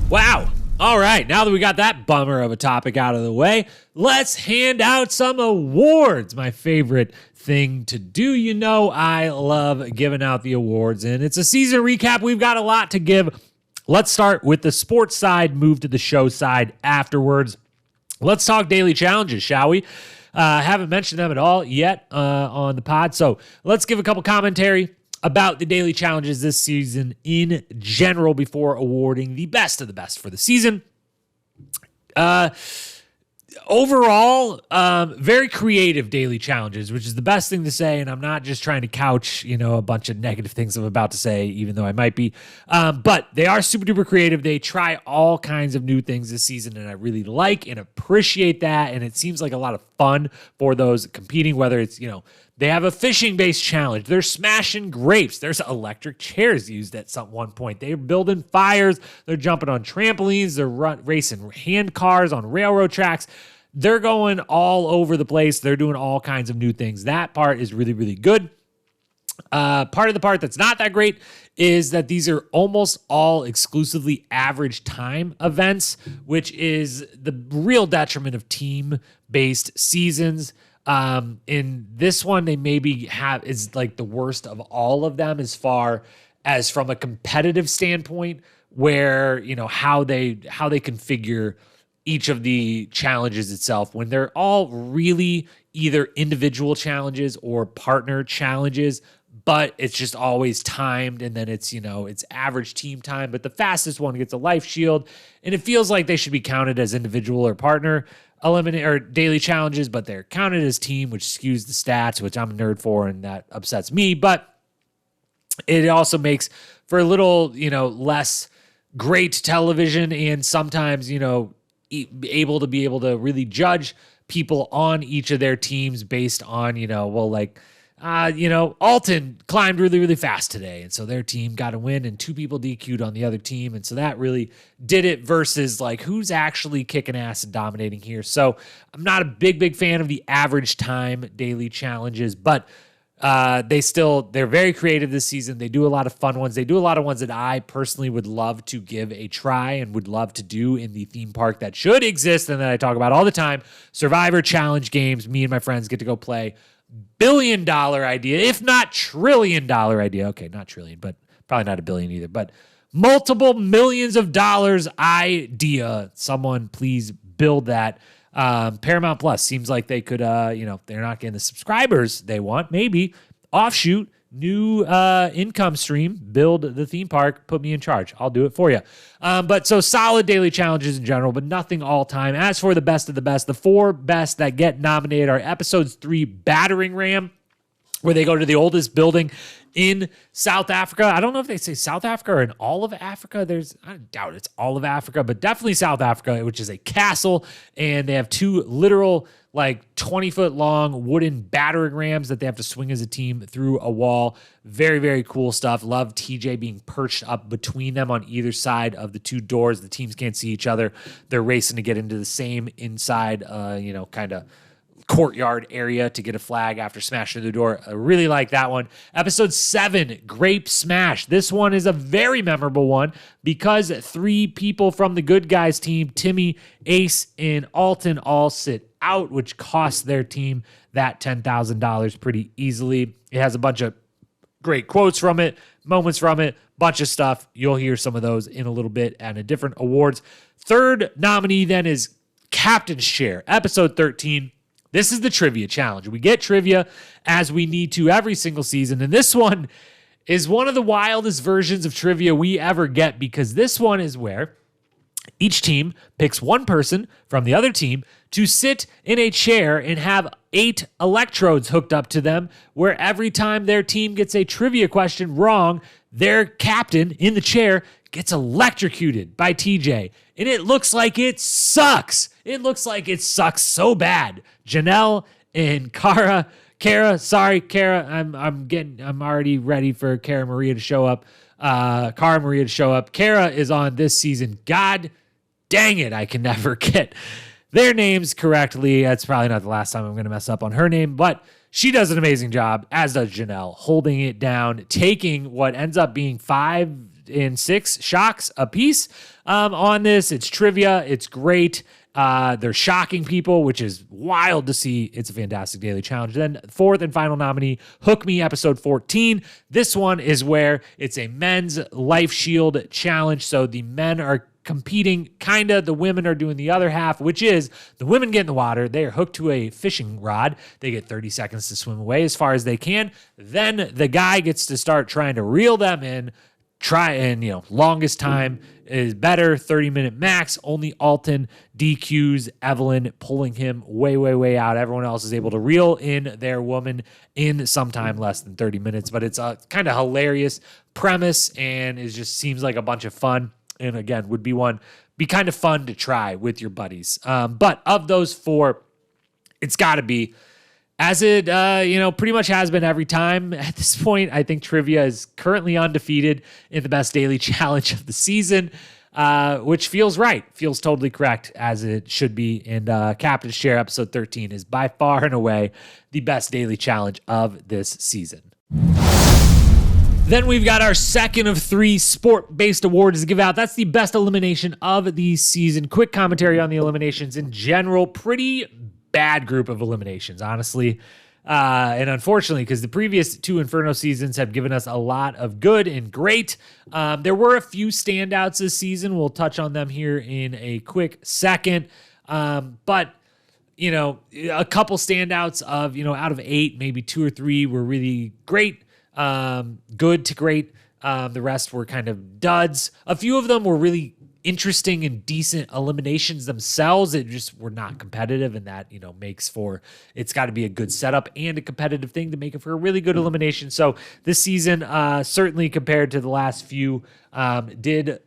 Wow. All right. Now that we got that bummer of a topic out of the way, let's hand out some awards. My favorite thing to do. I love giving out the awards, and it's a season recap. We've got a lot to give. Let's start with the sports side, move to the show side afterwards. Let's talk daily challenges, shall we? Haven't mentioned them at all yet on the pod, so let's give a couple commentary about the daily challenges this season in general before awarding the best of the best for the season. Overall, very creative daily challenges, which is the best thing to say. And I'm not just trying to couch, a bunch of negative things I'm about to say, even though I might be. But they are super duper creative. They try all kinds of new things this season, and I really like and appreciate that. And it seems like a lot of fun for those competing, whether it's, they have a fishing-based challenge. They're smashing grapes. There's electric chairs used at one point. They're building fires. They're jumping on trampolines. They're racing hand cars on railroad tracks. They're going all over the place. They're doing all kinds of new things. That part is really, really good. Part of the part that's not that great is that these are almost all exclusively average time events, which is the real detriment of team-based seasons. In this one, they maybe is like the worst of all of them as far as from a competitive standpoint, where, how they configure each of the challenges itself, when they're all really either individual challenges or partner challenges, but it's just always timed, and then it's, it's average team time, but the fastest one gets a life shield, and it feels like they should be counted as individual or partner eliminate or daily challenges, but they're counted as team, which skews the stats, which I'm a nerd for, and that upsets me. But it also makes for a little, less great television, and sometimes, able to really judge people on each of their teams based on, Alton climbed really, really fast today, and so their team got a win, and two people DQ'd on the other team, and so that really did it versus who's actually kicking ass and dominating here. So I'm not a big fan of the average time daily challenges, but they're very creative this season. They do a lot of fun ones. They do a lot of ones that I personally would love to give a try and would love to do in the theme park that should exist and that I talk about all the time. Survivor challenge games. Me and my friends get to go play multi-billion-dollar idea, if not trillion-dollar idea. Okay, not trillion, but probably not a billion either, but multiple millions of dollars idea. Someone please build that. Paramount Plus seems like they could, they're not getting the subscribers they want. Maybe offshoot, new income stream, build the theme park, put me in charge. I'll do it for you. But so solid daily challenges in general, but nothing all time. As for the best of the best, the 4 best that get nominated are episodes 3, Battering Ram, where they go to the oldest building in South Africa. I don't know if they say South Africa or in all of Africa. I doubt it's all of Africa, but definitely South Africa, which is a castle. And they have 2 literal, 20-foot long wooden battering rams that they have to swing as a team through a wall. Very, very cool stuff. Love TJ being perched up between them on either side of the 2 doors. The teams can't see each other. They're racing to get into the same inside, kind of courtyard area to get a flag after smashing through the door. I really like that one. Episode 7, Grape Smash. This one is a very memorable one because 3 people from the good guys team, Timmy, Ace, and Alton, all sit out, which costs their team that $10,000 pretty easily. It has a bunch of great quotes from it, moments from it, bunch of stuff. You'll hear some of those in a little bit and in different awards. Third nominee then is Captain's Chair, episode 13. This is the trivia challenge. We get trivia as we need to every single season. And this one is one of the wildest versions of trivia we ever get because this one is where each team picks one person from the other team to sit in a chair and have 8 electrodes hooked up to them, where every time their team gets a trivia question wrong, their captain in the chair gets electrocuted by TJ. And it looks like it sucks. It looks like it sucks so bad. Janelle and Kara, I'm already ready for Kara Maria to show up. Kara Maria to show up. Kara is on this season. God dang it, I can never get their names correctly. That's probably not the last time I'm going to mess up on her name, but she does an amazing job, as does Janelle, holding it down, taking what ends up being 5 and 6 shocks a piece on this. It's trivia. It's great. They're shocking people, which is wild to see. It's a fantastic daily challenge. Then 4th and final nominee, Hook Me, episode 14. This one is where it's a men's life shield challenge. So the men are competing, the women are doing the other half, which is the women get in the water. They are hooked to a fishing rod. They get 30 seconds to swim away as far as they can. Then the guy gets to start trying to reel them in. Longest time is better, 30-minute max. Only Alton DQs Evelyn, pulling him way, way, way out. Everyone else is able to reel in their woman in sometime less than 30 minutes. But it's a kind of hilarious premise, and it just seems like a bunch of fun. And again, would be kind of fun to try with your buddies. But of those 4, it's got to be, as it, pretty much has been every time at this point. I think trivia is currently undefeated in the best daily challenge of the season, which feels right, feels totally correct, as it should be. And Captain's Chair, episode 13, is by far and away the best daily challenge of this season. Then we've got our second of 3 sport-based awards to give out. That's the best elimination of the season. Quick commentary on the eliminations in general. Pretty bad group of eliminations, honestly. And unfortunately, because the previous 2 Inferno seasons have given us a lot of good and great. There were a few standouts this season. We'll touch on them here in a quick second. But a couple standouts of, out of 8, maybe 2 or 3 were really great. Good to great. The rest were kind of duds. A few of them were really interesting and decent eliminations themselves. It just were not competitive, and that makes for, it's got to be a good setup and a competitive thing to make it for a really good elimination. So this season, certainly compared to the last few, did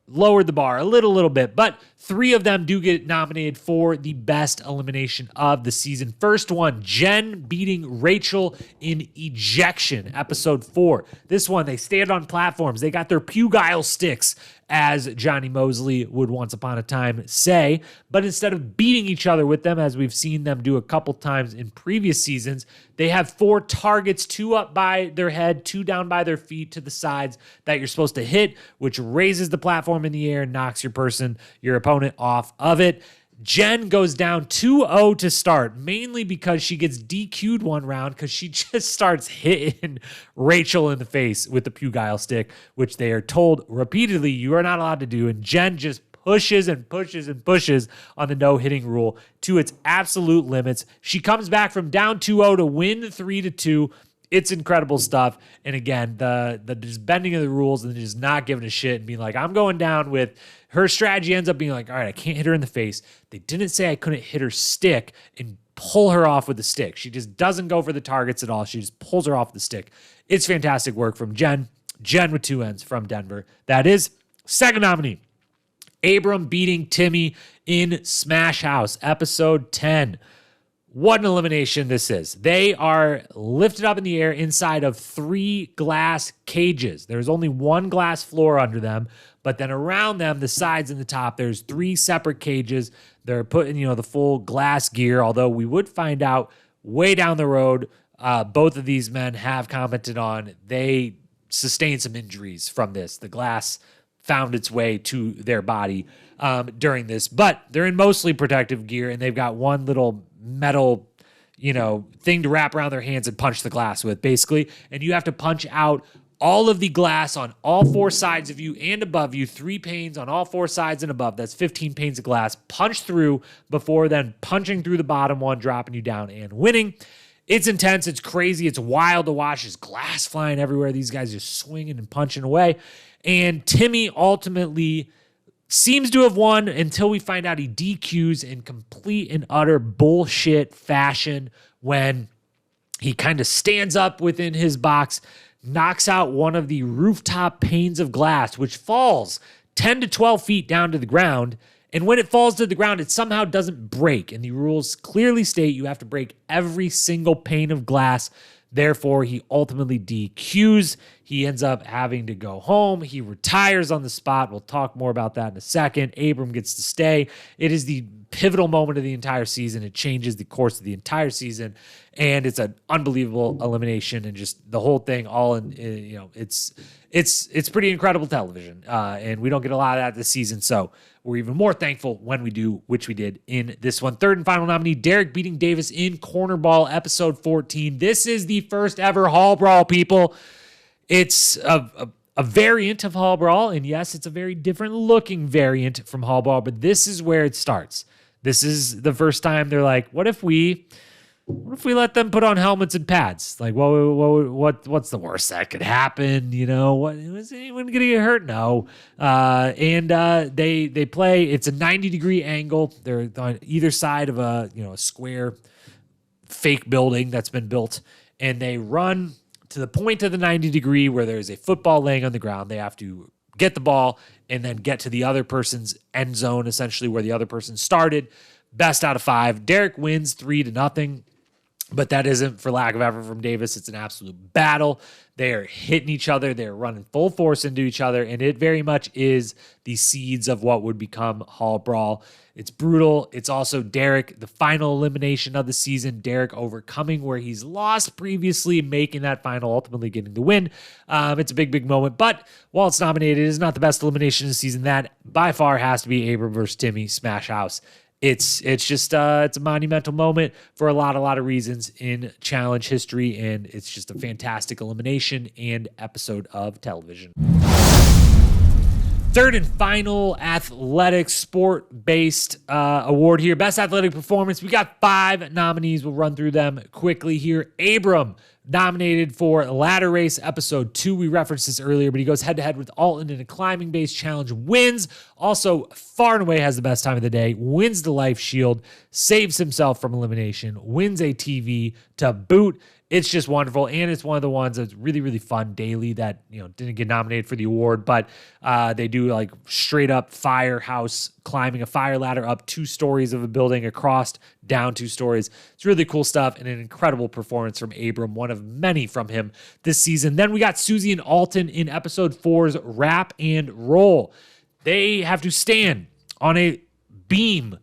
lower the bar a little bit, but 3 of them do get nominated for the best elimination of the season. First one, Jen beating Rachel in ejection, episode 4. This one, they stand on platforms. They got their Pugile sticks, as Johnny Mosley would once upon a time say, but instead of beating each other with them, as we've seen them do a couple times in previous seasons, they have 4 targets, 2 up by their head, 2 down by their feet to the sides that you're supposed to hit, which raises the platform in the air and knocks your opponent off of it. Jen goes down 2-0 to start, mainly because she gets DQ'd one round because she just starts hitting Rachel in the face with the Pugile stick, which they are told repeatedly you are not allowed to do. And Jen just pushes and pushes and pushes on the no-hitting rule to its absolute limits. She comes back from down 2-0 to win 3-2. It's incredible stuff. And again, the just bending of the rules and just not giving a shit and being like, I'm going down with her strategy ends up being like, all right, I can't hit her in the face. They didn't say I couldn't hit her stick and pull her off with the stick. She just doesn't go for the targets at all. She just pulls her off the stick. It's fantastic work from Jen. Jen with 2 N's from Denver. That is second nominee. Abram beating Timmy in Smash House, episode 10. What an elimination this is. They are lifted up in the air inside of 3 glass cages. There's only 1 glass floor under them, but then around them, the sides and the top, there's 3 separate cages. They're putting, the full glass gear, although we would find out way down the road, both of these men have commented on they sustained some injuries from this. The glass found its way to their body during this, but they're in mostly protective gear, and they've got one little metal, thing to wrap around their hands and punch the glass with, basically. And you have to punch out all of the glass on all 4 sides of you and above you, 3 panes on all 4 sides and above. That's 15 panes of glass. Punch through before then punching through the bottom one, dropping you down and winning. It's intense. It's crazy. It's wild to watch. There's glass flying everywhere. These guys just swinging and punching away. And Timmy ultimately seems to have won until we find out he DQs in complete and utter bullshit fashion when he kind of stands up within his box, knocks out one of the rooftop panes of glass, which falls 10 to 12 feet down to the ground. And when it falls to the ground, it somehow doesn't break. And the rules clearly state you have to break every single pane of glass. Therefore, he ultimately DQs. He ends up having to go home. He retires on the spot. We'll talk more about that in a second. Abram gets to stay. It is the pivotal moment of the entire season. It changes the course of the entire season. And it's an unbelievable elimination, and just the whole thing all in, it's pretty incredible television. And we don't get a lot of that this season. So we're even more thankful when we do, which we did in this one. Third and final nominee, Derek beating Davis in Cornerball, episode 14. This is the first ever Hall Brawl, people. It's a variant of Hall Brawl, and yes, it's a very different looking variant from Hall Brawl, but this is where it starts. This is the first time they're like, what if we let them put on helmets and pads? Like, what's the worst that could happen? Is anyone gonna get hurt? No. They play. It's a 90-degree angle. They're on either side of a square fake building that's been built, and they run to the point of the 90-degree where there's a football laying on the ground. They have to get the ball and then get to the other person's end zone, essentially where the other person started. Best out of 5. Derek wins 3-0. But that isn't for lack of effort from Davis. It's an absolute battle. They are hitting each other. They're running full force into each other. And it very much is the seeds of what would become Hall Brawl. It's brutal. It's also Derek, the final elimination of the season. Derek overcoming where he's lost previously, making that final, ultimately getting the win. It's a big, big moment. But while it's nominated, it is not the best elimination of the season. That by far has to be Abram versus Timmy Smash House. It's just it's a monumental moment for a lot of reasons in challenge history, and it's just a fantastic elimination and episode of television. Third and final athletic sport-based award here. Best athletic performance. We got 5 nominees. We'll run through them quickly here. Abram nominated for Ladder Race episode 2. We referenced this earlier, but he goes head-to-head with Alton in a climbing-based challenge. Wins. Also, far and away has the best time of the day. Wins the life shield. Saves himself from elimination. Wins a TV to boot. It's just wonderful, and it's one of the ones that's really, really fun daily that didn't get nominated for the award, but they do like straight up firehouse climbing a fire ladder up 2 stories of a building, across, down 2 stories. It's really cool stuff and an incredible performance from Abram, one of many from him this season. Then we got Susie and Alton in episode 4's Wrap and Roll. They have to stand on a beam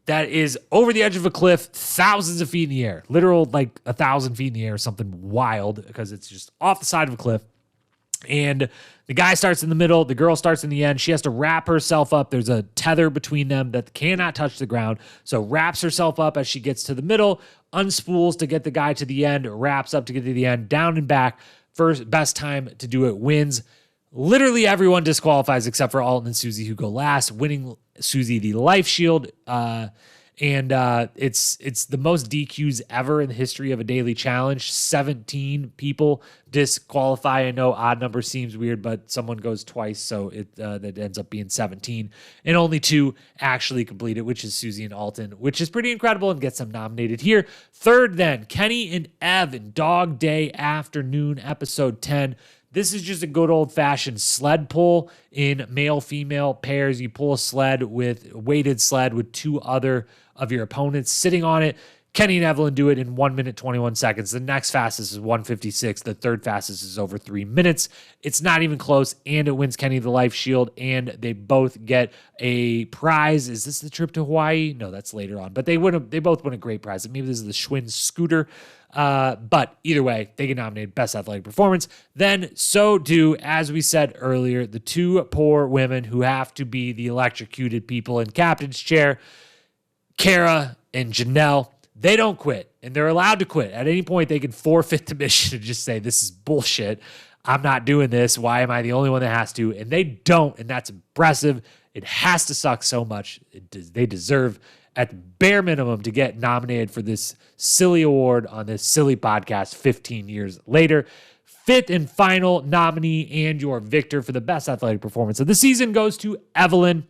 that is over the edge of a cliff, thousands of feet in the air, literal like 1,000 feet in the air, something wild, because it's just off the side of a cliff. And the guy starts in the middle, the girl starts in the end. She has to wrap herself up. There's a tether between them that cannot touch the ground. So wraps herself up as she gets to the middle, unspools to get the guy to the end, wraps up to get to the end, down and back. First, best time to do it wins. Literally everyone disqualifies except for Alton and Susie, who go last, winning Susie the life shield. And it's the most DQs ever in the history of a daily challenge. 17 people disqualify. I know odd number seems weird, but someone goes twice, so that ends up being 17. And only 2 actually complete it, which is Susie and Alton, which is pretty incredible and gets them nominated here. Third then, Kenny and Ev in Dog Day Afternoon, episode 10. This is just a good old-fashioned sled pull in male-female pairs. You pull a weighted sled with 2 other of your opponents sitting on it. Kenny and Evelyn do it in 1 minute, 21 seconds. The next fastest is 1:56. The third fastest is over 3 minutes. It's not even close, and it wins Kenny the life shield, and they both get a prize. Is this the trip to Hawaii? No, that's later on. But they both win a great prize. Maybe this is the Schwinn scooter. But either way, they get nominated Best Athletic Performance. Then so do, as we said earlier, the 2 poor women who have to be the electrocuted people in captain's chair, Kara and Janelle. They don't quit, and they're allowed to quit. At any point, they can forfeit the mission and just say, this is bullshit. I'm not doing this. Why am I the only one that has to? And they don't, and that's impressive. It has to suck so much. They deserve, at the bare minimum, to get nominated for this silly award on this silly podcast 15 years later. Fifth and final nominee and your victor for the Best Athletic Performance of the season goes to Evelyn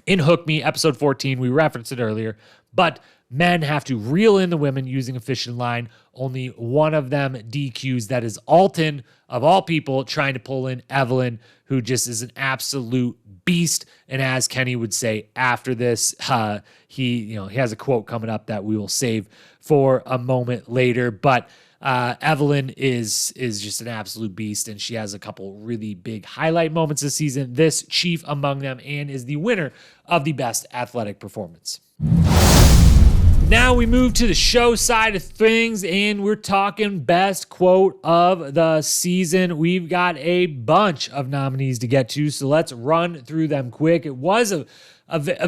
in Hook Me, episode 14. We referenced it earlier, but men have to reel in the women using a fishing line. Only one of them DQs. That is Alton, of all people, trying to pull in Evelyn, who just is an absolute beast. And as Kenny would say after this, he has a quote coming up that we will save for a moment later. But Evelyn is just an absolute beast, and she has a couple really big highlight moments this season. This chief among them, and is the winner of the Best Athletic Performance. Now we move to the show side of things, and we're talking best quote of the season. We've got a bunch of nominees to get to, so let's run through them quick. It was a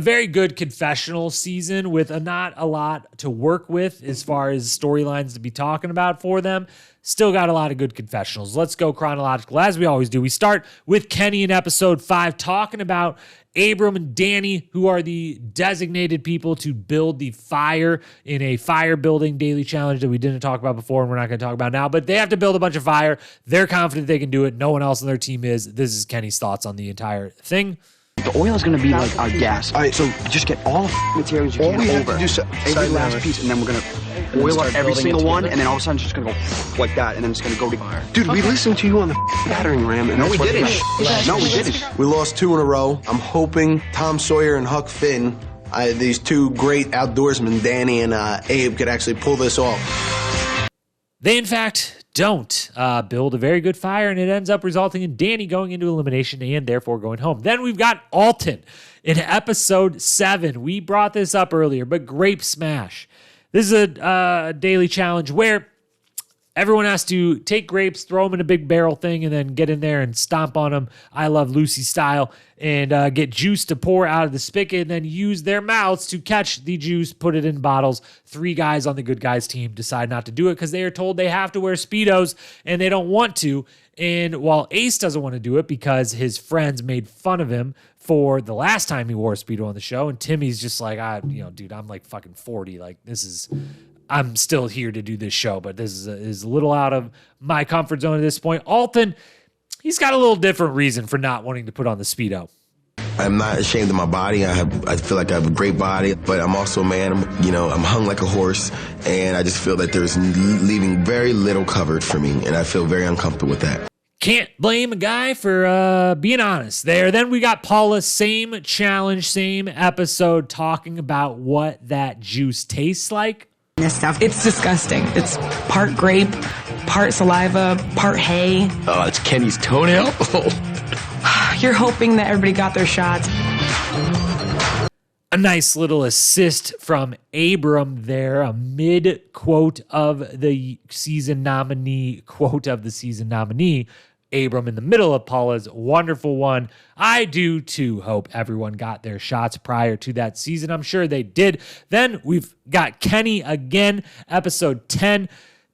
very good confessional season with not a lot to work with as far as storylines to be talking about for them. Still got a lot of good confessionals. Let's go chronological, as we always do. We start with Kenny in episode 5, talking about Abram and Danny, who are the designated people to build the fire in a fire building daily challenge that we didn't talk about before and we're not going to talk about now, but they have to build a bunch of fire. They're confident they can do it. No one else on their team is. This is Kenny's thoughts on the entire thing. The oil is going to be like our gas. All right, so just get all the materials you can over. Every last piece, and then we're going to oil up every single one, and then all of a sudden it's just going to go like that, and then it's going to go to fire. Dude, we listened to you on the battering ram. And no, we didn't. No, we didn't. We lost 2 in a row. I'm hoping Tom Sawyer and Huck Finn, these 2 great outdoorsmen, Danny and Abe, could actually pull this off. They, in fact, don't build a very good fire, and it ends up resulting in Danny going into elimination and therefore going home. Then we've got Alton in episode 7. We brought this up earlier, but Grape Smash. This is a daily challenge where everyone has to take grapes, throw them in a big barrel thing, and then get in there and stomp on them, I Love Lucy style, and get juice to pour out of the spigot, and then use their mouths to catch the juice, put it in bottles. 3 guys on the good guys team decide not to do it because they are told they have to wear Speedos, and they don't want to. And while Ace doesn't want to do it because his friends made fun of him for the last time he wore a Speedo on the show, and Timmy's just like, dude, I'm like fucking 40. Like, I'm still here to do this show, but this is a little out of my comfort zone at this point. Alton, he's got a little different reason for not wanting to put on the Speedo. I'm not ashamed of my body. I feel like I have a great body, but I'm also a man. I'm hung like a horse, and I just feel that there's leaving very little covered for me, and I feel very uncomfortable with that. Can't blame a guy for being honest there. Then we got Paula, same challenge, same episode, talking about what that juice tastes like. This stuff, it's disgusting. It's part grape, part saliva, part hay. Oh, it's Kenny's toenail. You're hoping that everybody got their shots. A nice little assist from Abram there, a mid quote of the season nominee, Abram in the middle of Paula's wonderful one. I do too hope everyone got their shots prior to that season. I'm sure they did. Then we've got Kenny again, episode 10,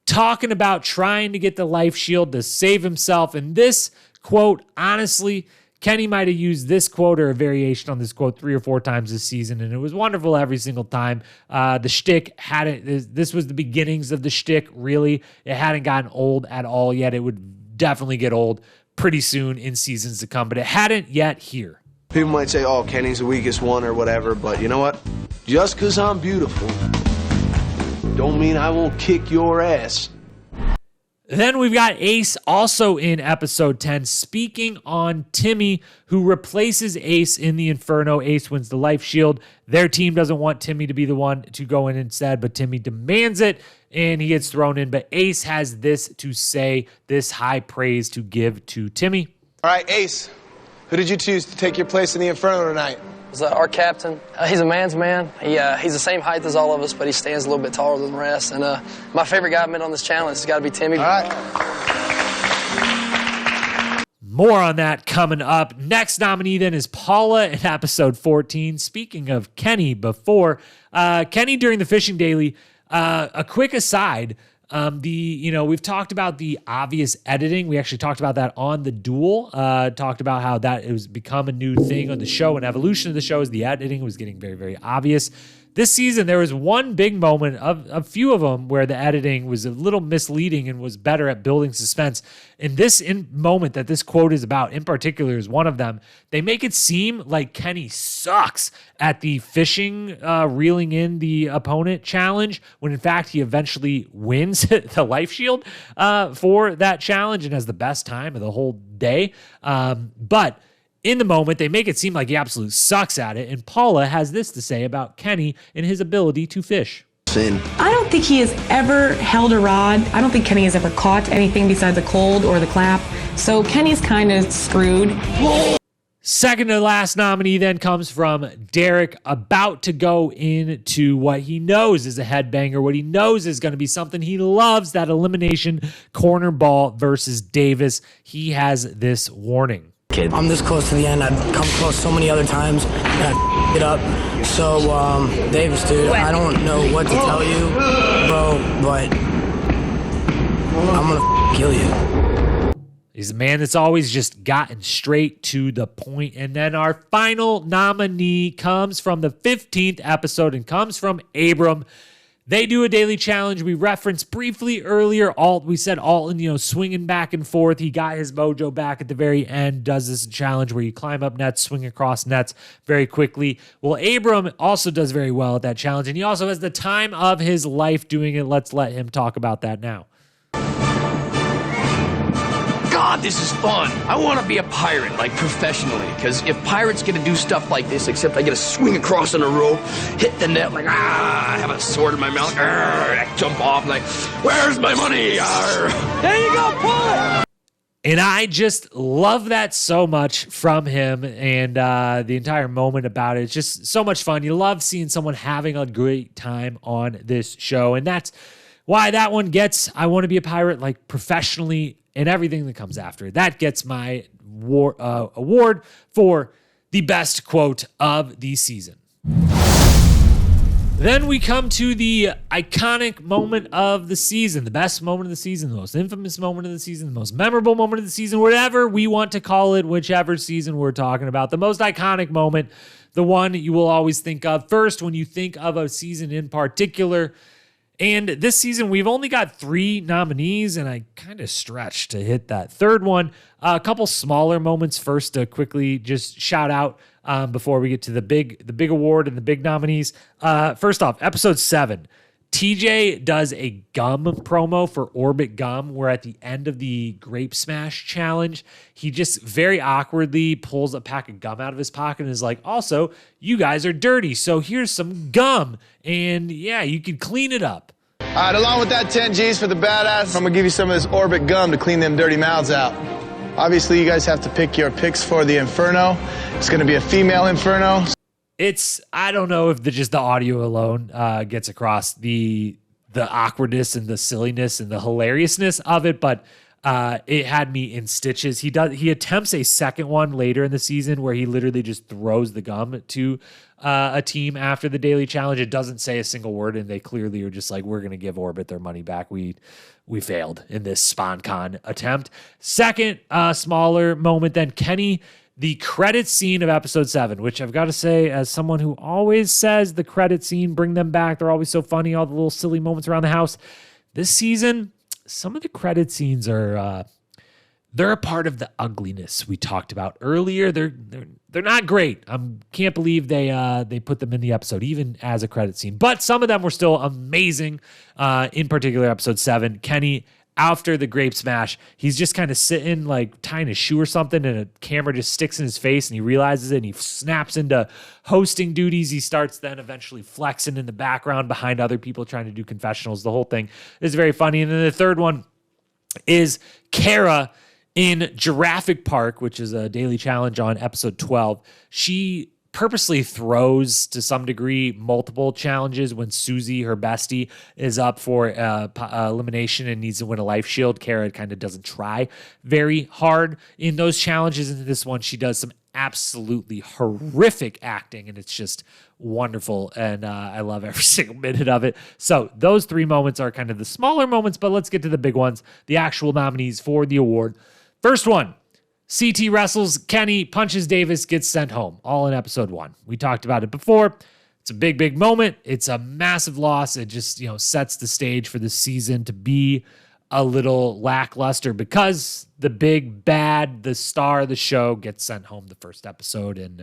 talking about trying to get the life shield to save himself. And this quote, honestly, Kenny might have used this quote or a variation on this quote 3 or 4 times this season, and it was wonderful every single time. The shtick hadn't, this was the beginnings of the shtick, really. It hadn't gotten old at all yet. It would definitely get old pretty soon in seasons to come, but it hadn't yet here. People might say, oh, Kenny's the weakest one or whatever, but you know what? Just because I'm beautiful don't mean I won't kick your ass. Then we've got Ace also in episode 10 speaking on Timmy, who replaces Ace in the Inferno. Ace wins the life shield. Their team doesn't want Timmy to be the one to go in instead, but Timmy demands it and he gets thrown in. But Ace has this to say, this high praise to give to Timmy. All right, Ace, who did you choose to take your place in the Inferno tonight? Our captain. He's a man's man. He's the same height as all of us, but he stands a little bit taller than the rest. And my favorite guy I've met on this challenge has got to be Timmy. All right. More on that coming up. Next nominee then is Paula in episode 14. Speaking of Kenny before, Kenny during the Fishing Daily, a quick aside, we've talked about the obvious editing. We actually talked about that on The Duel, talked about how that it was become a new thing on the show, and evolution of the show is the editing was getting very, very obvious. This season, there was one big moment, of a few of them, where the editing was a little misleading and was better at building suspense. And this moment that this quote is about in particular is one of them. They make it seem like Kenny sucks at the fishing, reeling in the opponent challenge, when in fact he eventually wins the life shield for that challenge and has the best time of the whole day. But in the moment, they make it seem like he absolutely sucks at it, and Paula has this to say about Kenny and his ability to fish. I don't think he has ever held a rod. I don't think Kenny has ever caught anything besides a cold or the clap. So Kenny's kind of screwed. Second to last nominee then comes from Derek, about to go into what he knows is a headbanger, what he knows is going to be something he loves, that elimination corner ball versus Davis. He has this warning. I'm this close to the end. I've come close so many other times, and I it up. So, Davis, dude, I don't know what to tell you, bro, but I'm gonna kill you. He's a man that's always just gotten straight to the point. And then our final nominee comes from the 15th episode and comes from Abram. They do a daily challenge. We referenced briefly earlier, we said Alton, swinging back and forth. He got his mojo back at the very end, does this challenge where you climb up nets, swing across nets very quickly. Well, Abram also does very well at that challenge, and he also has the time of his life doing it. Let's let him talk about that now. God, this is fun. I want to be a pirate, like professionally, because if pirates get to do stuff like this, except I get to swing across on a rope, hit the net, like, I have a sword in my mouth, I jump off, like, where's my money? There you go, pull it! And I just love that so much from him, and the entire moment about it. It's just so much fun. You love seeing someone having a great time on this show, and that's why that one gets I want to be a pirate, like professionally, and everything that comes after. That gets my award for the best quote of the season. Then we come to the iconic moment of the season, the best moment of the season, the most infamous moment of the season, the most memorable moment of the season, whatever we want to call it, whichever season we're talking about. The most iconic moment, the one you will always think of first when you think of a season in particular. And this season, we've only got 3 nominees, and I kind of stretched to hit that third one. A couple smaller moments first to quickly just shout out before we get to the big award and the big nominees. First off, episode 7. TJ does a gum promo for Orbit Gum, where at the end of the Grape Smash challenge, he just very awkwardly pulls a pack of gum out of his pocket and is like, also, you guys are dirty, so here's some gum. And yeah, you can clean it up. All right, along with that 10 G's for the badass, I'm going to give you some of this Orbit Gum to clean them dirty mouths out. Obviously, you guys have to pick your picks for the Inferno. It's going to be a female Inferno. I don't know if just the audio alone gets across the awkwardness and the silliness and the hilariousness of it, but it had me in stitches. He attempts a second one later in the season where he literally just throws the gum to a team after the daily challenge. It doesn't say a single word, and they clearly are just like, we're going to give Orbit their money back. We failed in this SpawnCon attempt. Second, smaller moment then, Kenny, the credit scene of episode 7, which I've got to say, as someone who always says the credit scene, bring them back. They're always so funny, all the little silly moments around the house. This season, some of the credit scenes are they're a part of the ugliness we talked about earlier. They're not great. I can't believe they put them in the episode, even as a credit scene. But some of them were still amazing. In particular, episode 7, Kenny, after the grape smash, he's just kind of sitting, like tying his shoe or something, and a camera just sticks in his face, and he realizes it, and he snaps into hosting duties. He starts then eventually flexing in the background behind other people trying to do confessionals. The whole thing is very funny. And then the third one is Kara in Jurassic Park, which is a daily challenge on episode 12. She purposely throws, to some degree, multiple challenges when Susie, her bestie, is up for elimination and needs to win a life shield. Kara kind of doesn't try very hard in those challenges. And in this one, she does some absolutely horrific acting, and it's just wonderful. And I love every single minute of it. So those 3 moments are kind of the smaller moments, but let's get to the big ones, the actual nominees for the award. First one, CT wrestles Kenny, punches Davis, gets sent home, all in episode 1. We talked about it before. It's a big, big moment. It's a massive loss. It just, sets the stage for the season to be a little lackluster because the big bad, the star of the show, gets sent home the first episode and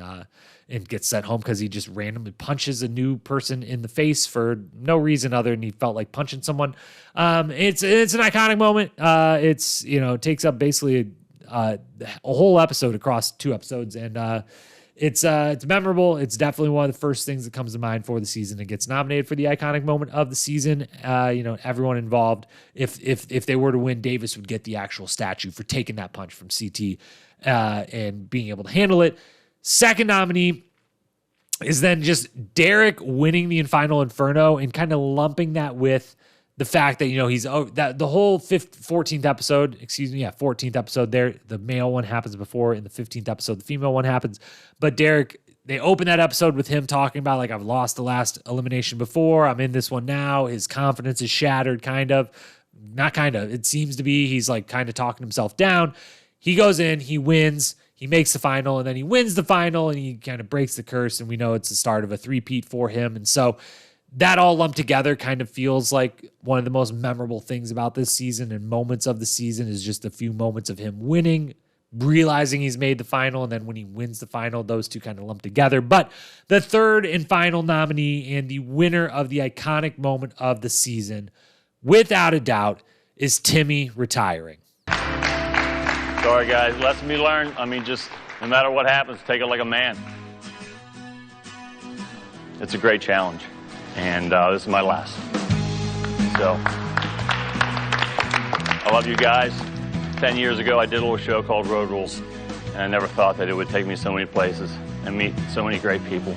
gets sent home because he just randomly punches a new person in the face for no reason other than he felt like punching someone. It's an iconic moment. It takes up basically a whole episode across 2 episodes, and it's memorable. It's definitely one of the first things that comes to mind for the season. It gets nominated for the iconic moment of the season. Everyone involved, if they were to win, Davis would get the actual statue for taking that punch from CT and being able to handle it. Second nominee is then just Derek winning the final Inferno and kind of lumping that with the fact that, he's that the whole 14th episode there, the male one happens before. In the 15th episode, the female one happens. But Derek, they open that episode with him talking about, like, I've lost the last elimination before. I'm in this one now. His confidence is shattered, it seems to be. He's like kind of talking himself down. He goes in, he wins, he makes the final, and then he wins the final, and he kind of breaks the curse, and we know it's the start of a three-peat for him. And so that all lumped together kind of feels like one of the most memorable things about this season and moments of the season is just a few moments of him winning, realizing he's made the final, and then when he wins the final, those two kind of lump together. But the third and final nominee and the winner of the iconic moment of the season, without a doubt, is Timmy retiring. Sorry, guys. Lesson be learned. Just no matter what happens, take it like a man. It's a great challenge. And this is my last. So, I love you guys. 10 years ago, I did a little show called Road Rules, and I never thought that it would take me so many places and meet so many great people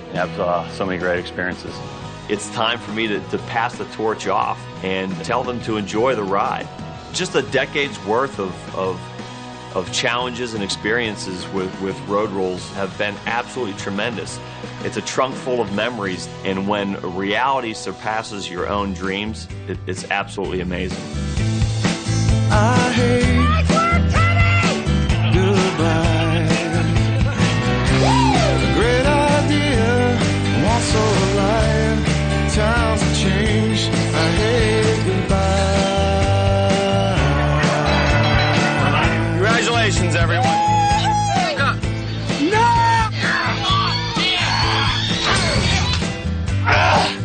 and have so many great experiences. It's time for me to pass the torch off and tell them to enjoy the ride. Just a decade's worth of challenges and experiences with Road Rules have been absolutely tremendous. It's a trunk full of memories, and when reality surpasses your own dreams, it's absolutely amazing. I hate goodbye. A great idea, once alive. Times have changed. I hate goodbye. Congratulations, everyone.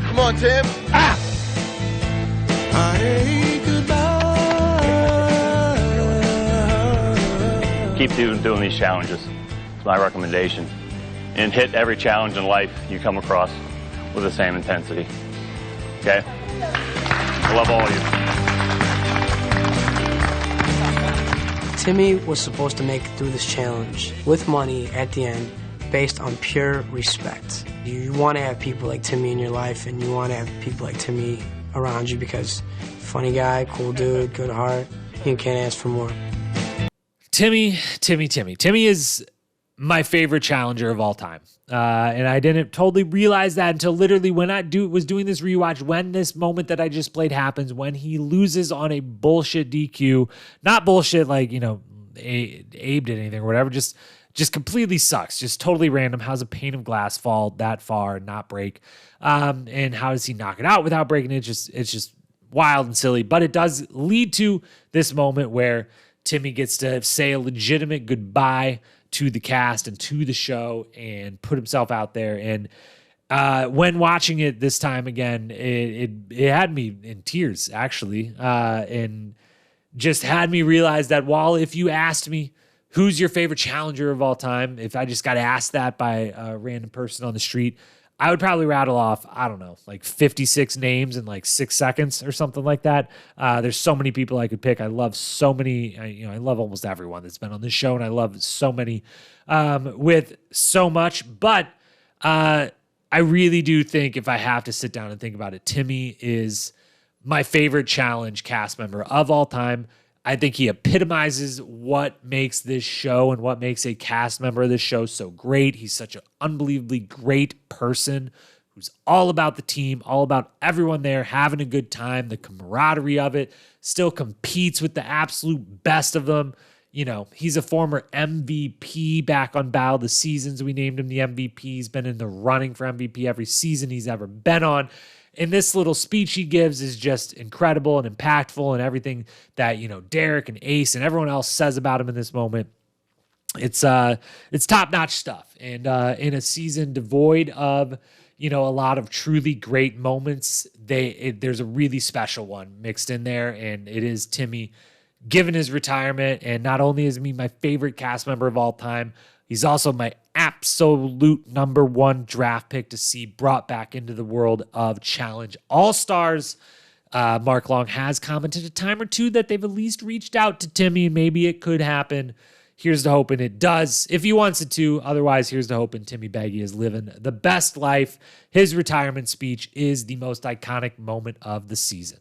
Come on, Tim. I hate goodbye. Keep doing these challenges. It's my recommendation. And hit every challenge in life you come across with the same intensity. Okay? I love all of you. Timmy was supposed to make it through this challenge with money at the end based on pure respect. You want to have people like Timmy in your life, and you want to have people like Timmy around you because funny guy, cool dude, good heart. You can't ask for more. Timmy is my favorite challenger of all time. And I didn't totally realize that until literally when I was doing this rewatch, when this moment that I just played happens, when he loses on a bullshit DQ, not bullshit like, Abe did anything or whatever, just completely sucks, just totally random. How's a pane of glass fall that far and not break? And how does he knock it out without breaking it? It's just wild and silly, but it does lead to this moment where Timmy gets to say a legitimate goodbye to the cast and to the show and put himself out there. And when watching it this time again, it had me in tears, actually, and just had me realize that while if you asked me who's your favorite challenger of all time, if I just got asked that by a random person on the street, I would probably rattle off, I don't know, like 56 names in like 6 seconds or something like that. There's so many people I could pick. I love so many, I love almost everyone that's been on this show, and I love so many with so much. But I really do think if I have to sit down and think about it, Timmy is my favorite challenge cast member of all time. I think he epitomizes what makes this show and what makes a cast member of this show so great. He's such an unbelievably great person who's all about the team, all about everyone there having a good time, the camaraderie of it, still competes with the absolute best of them. He's a former MVP back on Battle of the Seasons. We named him the MVP. He's been in the running for MVP every season he's ever been on. And this little speech he gives is just incredible and impactful, and everything that, Derek and Ace and everyone else says about him in this moment. It's top-notch stuff. And in a season devoid of, a lot of truly great moments, there's a really special one mixed in there, and it is Timmy given his retirement. And not only is he my favorite cast member of all time, he's also my absolute number one draft pick to see brought back into the world of Challenge All-Stars. Mark Long has commented a time or two that they've at least reached out to Timmy, and maybe it could happen. Here's to hoping it does, if he wants it to. Otherwise, here's to hoping Timmy Baggy is living the best life. His retirement speech is the most iconic moment of the season.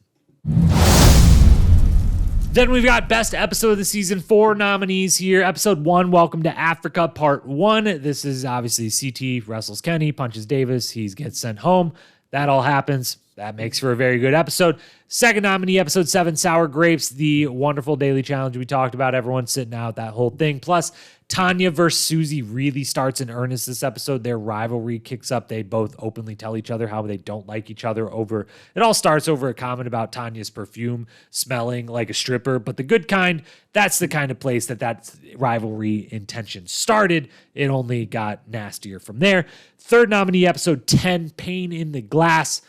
Then we've got Best Episode of the Season, 4 nominees here. Episode 1, Welcome to Africa, Part 1. This is obviously CT wrestles Kenny, punches Davis, he gets sent home. That all happens. That makes for a very good episode. Second nominee, Episode 7, Sour Grapes, the wonderful daily challenge we talked about, everyone sitting out, that whole thing. Plus, Tanya versus Susie really starts in earnest this episode. Their rivalry kicks up. They both openly tell each other how they don't like each other over. It all starts over a comment about Tanya's perfume smelling like a stripper, but the good kind. That's the kind of place that rivalry intention started. It only got nastier from there. Third nominee, Episode 10, Pain in the Glass.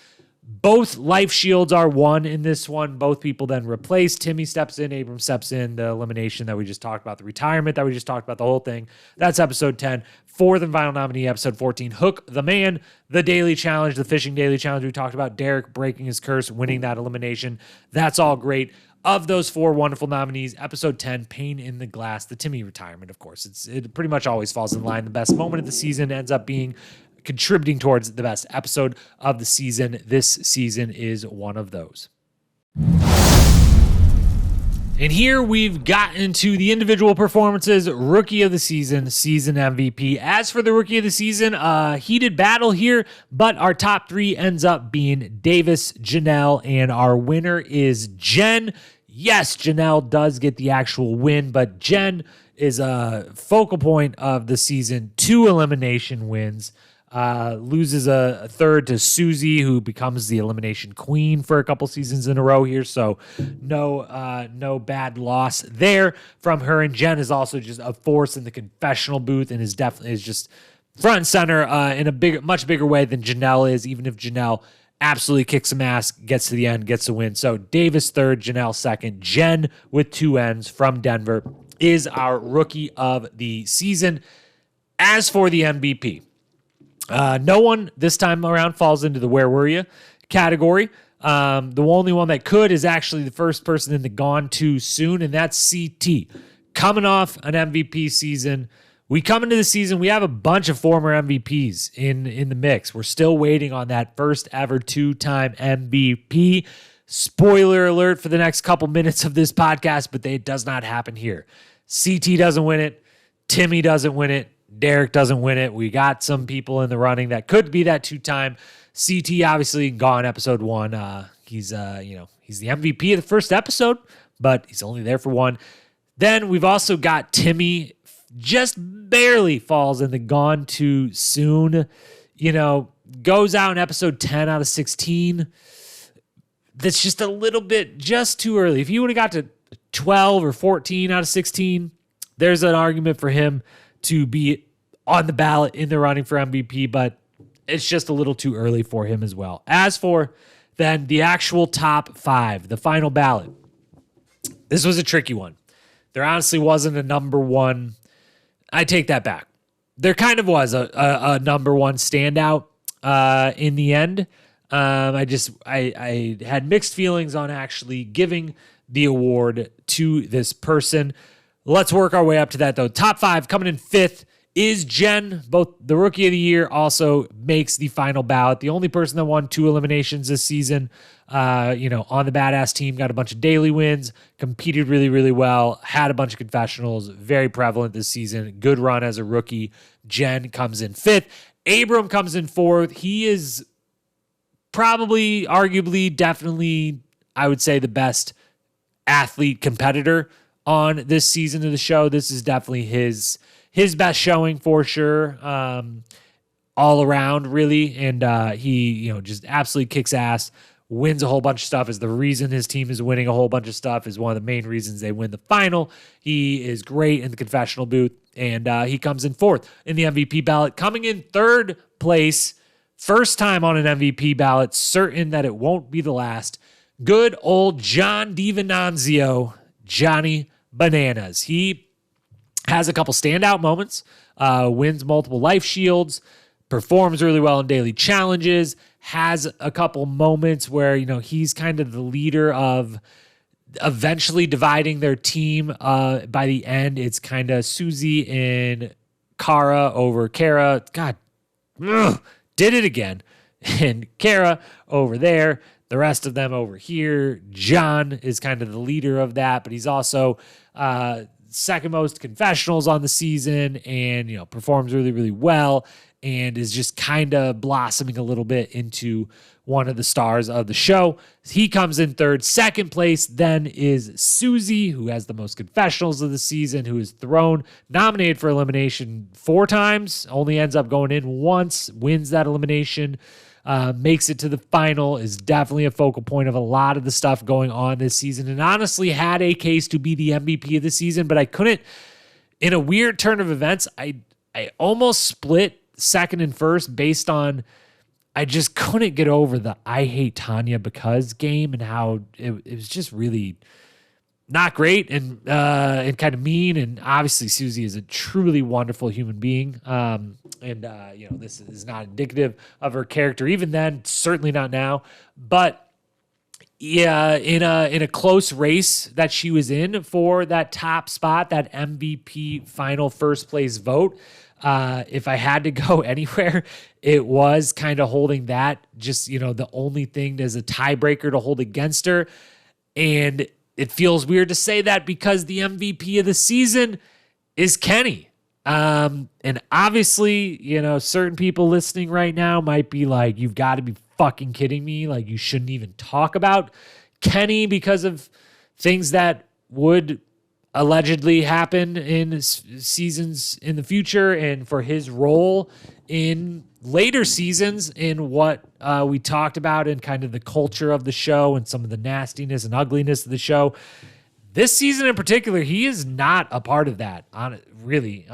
Both life shields are won in this one. Both people then replaced. Timmy steps in, Abram steps in, the elimination that we just talked about, the retirement that we just talked about, the whole thing. That's episode 10. Fourth and final nominee, episode 14, Hook the Man, the daily challenge, the fishing daily challenge we talked about, Derek breaking his curse, winning that elimination. That's all great. Of those 4 wonderful nominees, episode 10, Pain in the Glass, the Timmy retirement, of course. It pretty much always falls in line. The best moment of the season ends up being contributing towards the best episode of the season. This season is one of those. And here we've gotten to the individual performances, Rookie of the Season, Season MVP. As for the Rookie of the Season, heated battle here, but our top 3 ends up being Davis, Janelle, and our winner is Jen. Yes, Janelle does get the actual win, but Jen is a focal point of the season. 2 elimination wins. Loses a third to Susie, who becomes the elimination queen for a couple seasons in a row here. So no bad loss there from her. And Jen is also just a force in the confessional booth and is just front and center in a much bigger way than Janelle is, even if Janelle absolutely kicks some ass, gets to the end, gets the win. So Davis third, Janelle second. Jen with 2 N's from Denver is our Rookie of the Season. As for the MVP, no one this time around falls into the where were you category. The only one that could is actually the first person in the gone too soon, and that's CT. Coming off an MVP season. We come into the season, we have a bunch of former MVPs in the mix. We're still waiting on that first ever 2-time MVP. Spoiler alert for the next couple minutes of this podcast, but it does not happen here. CT doesn't win it. Timmy doesn't win it. Derek doesn't win it. We got some people in the running that could be that two-time. CT obviously gone episode 1. He's the MVP of the first episode, but he's only there for 1. Then we've also got Timmy, just barely falls in the gone too soon. Goes out in episode 10 out of 16. That's just a little bit just too early. If he would have got to 12 or 14 out of 16, there's an argument for him to be on the ballot in the running for MVP, but it's just a little too early for him as well. As for then the actual top 5, the final ballot, this was a tricky one. There honestly wasn't a number 1. I take that back. There kind of was a number 1 standout in the end. I had mixed feelings on actually giving the award to this person. Let's work our way up to that, though. Top 5 coming in 5th is Jen. Both the Rookie of the Year also makes the final ballot. The only person that won 2 eliminations this season, on the Badass team, got a bunch of daily wins, competed really, really well, had a bunch of confessionals, very prevalent this season. Good run as a rookie. Jen comes in 5th. Abram comes in 4th. He is probably, arguably, definitely, I would say, the best athlete competitor on this season of the show. This is definitely his best showing for sure, all around really, and he just absolutely kicks ass, wins a whole bunch of stuff, is the reason his team is winning a whole bunch of stuff, is one of the main reasons they win the final. He is great in the confessional booth, and he comes in 4th in the MVP ballot. Coming in 3rd place, first time on an MVP ballot, certain that it won't be the last, good old John DiVinanzio, Johnny Bananas. He has a couple standout moments, wins multiple life shields, performs really well in daily challenges, has a couple moments where, he's kind of the leader of eventually dividing their team. By the end, it's kind of Susie and Kara over Kara. God, did it again. And Kara over there, the rest of them over here. John is kind of the leader of that, but he's also second most confessionals on the season, and performs really, really well, and is just kind of blossoming a little bit into one of the stars of the show. He comes in 3rd. Second place then is Susie, who has the most confessionals of the season, who is nominated for elimination 4 times, only ends up going in once, wins that elimination, makes it to the final, is definitely a focal point of a lot of the stuff going on this season, and honestly had a case to be the MVP of the season, but I couldn't, in a weird turn of events, I almost split 2nd and 1st based on, I just couldn't get over the I hate Tanya because game, and how it was just really not great and kind of mean. And obviously Susie is a truly wonderful human being. This is not indicative of her character even then, certainly not now. But yeah, in a close race that she was in for that top spot, that MVP final first place vote, if I had to go anywhere, it was kind of holding that, just, the only thing as a tiebreaker to hold against her. And it feels weird to say that because the MVP of the season is Kenny. And obviously, certain people listening right now might be like, you've got to be fucking kidding me. Like, you shouldn't even talk about Kenny because of things that would allegedly happen in seasons in the future, and for his role in later seasons in what we talked about and kind of the culture of the show and some of the nastiness and ugliness of the show. This season in particular, he is not a part of that, really.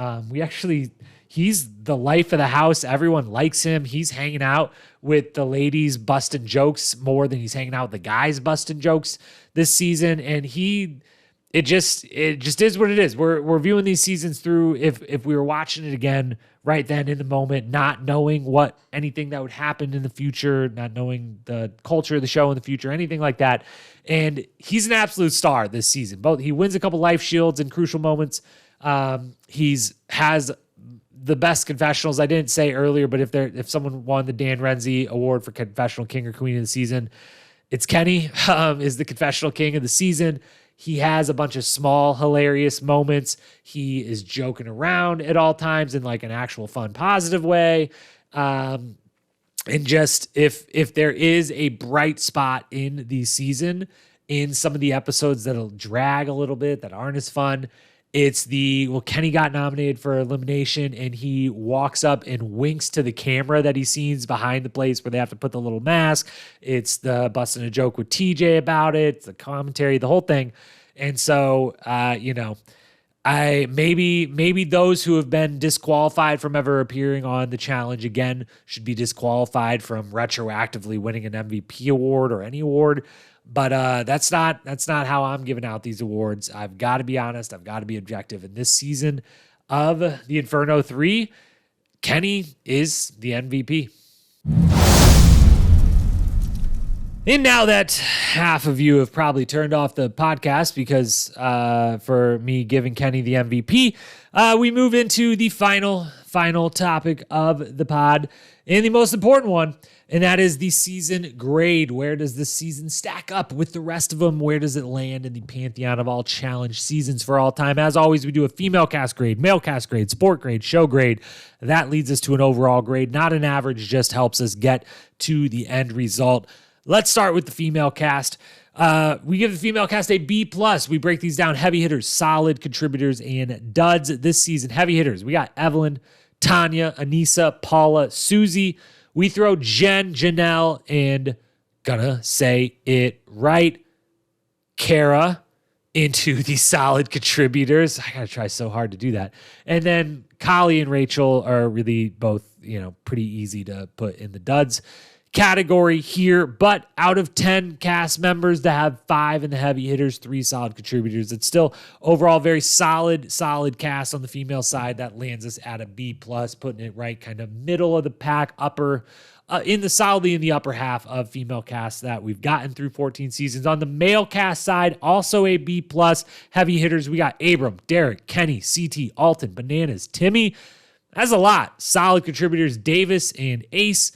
He's the life of the house. Everyone likes him. He's hanging out with the ladies busting jokes more than he's hanging out with the guys busting jokes this season. And it just is what it is. We're viewing these seasons through, if we were watching it again right then in the moment, not knowing what anything that would happen in the future, not knowing the culture of the show in the future, anything like that. And he's an absolute star this season. He wins a couple life shields in crucial moments. Has the best confessionals. I didn't say earlier, but if someone won the Dan Renzi Award for Confessional King or Queen of the Season, It's Kenny, is the confessional king of the season. He has a bunch of small, hilarious moments. He is joking around at all times in like an actual fun, positive way. And just if there is a bright spot in the season, in some of the episodes that'll drag a little bit, that aren't as fun, it's Kenny got nominated for Elimination, and he walks up and winks to the camera that he sees behind the place where they have to put the little mask. It's the busting a joke with TJ about it, it's the commentary, the whole thing. And so, maybe those who have been disqualified from ever appearing on the challenge again should be disqualified from retroactively winning an MVP award or any award. But that's not how I'm giving out these awards. I've got to be honest. I've got to be objective. In this season of the Inferno 3, Kenny is the MVP. And now that half of you have probably turned off the podcast because for me giving Kenny the MVP, we move into the final topic of the pod, and the most important one, and that is the season grade. Where does this season stack up with the rest of them? Where does it land in the pantheon of all challenge seasons for all time? As always, we do a female cast grade, male cast grade, sport grade, show grade. That leads us to an overall grade, not an average, just helps us get to the end result. Let's start with the female cast. We give the female cast a B+. We break these down: heavy hitters, solid contributors, and duds this season. Heavy hitters, we got Evelyn, Tanya, Anissa, Paula, Susie. We throw Jen, Janelle, and gonna say it right, Kara, into the solid contributors. I gotta try so hard to do that. And then Kali and Rachel are really both, pretty easy to put in the duds category here. But out of 10 cast members, to have 5 in the heavy hitters, 3 solid contributors, it's still overall very solid cast on the female side. That lands us at a B+, putting it right kind of middle of the pack, solidly in the upper half of female casts that we've gotten through 14 seasons. On the male cast side, also a B+. Heavy hitters, we got Abram, Derek, Kenny, CT, Alton, Bananas, Timmy. That's a lot. Solid contributors, Davis and Ace.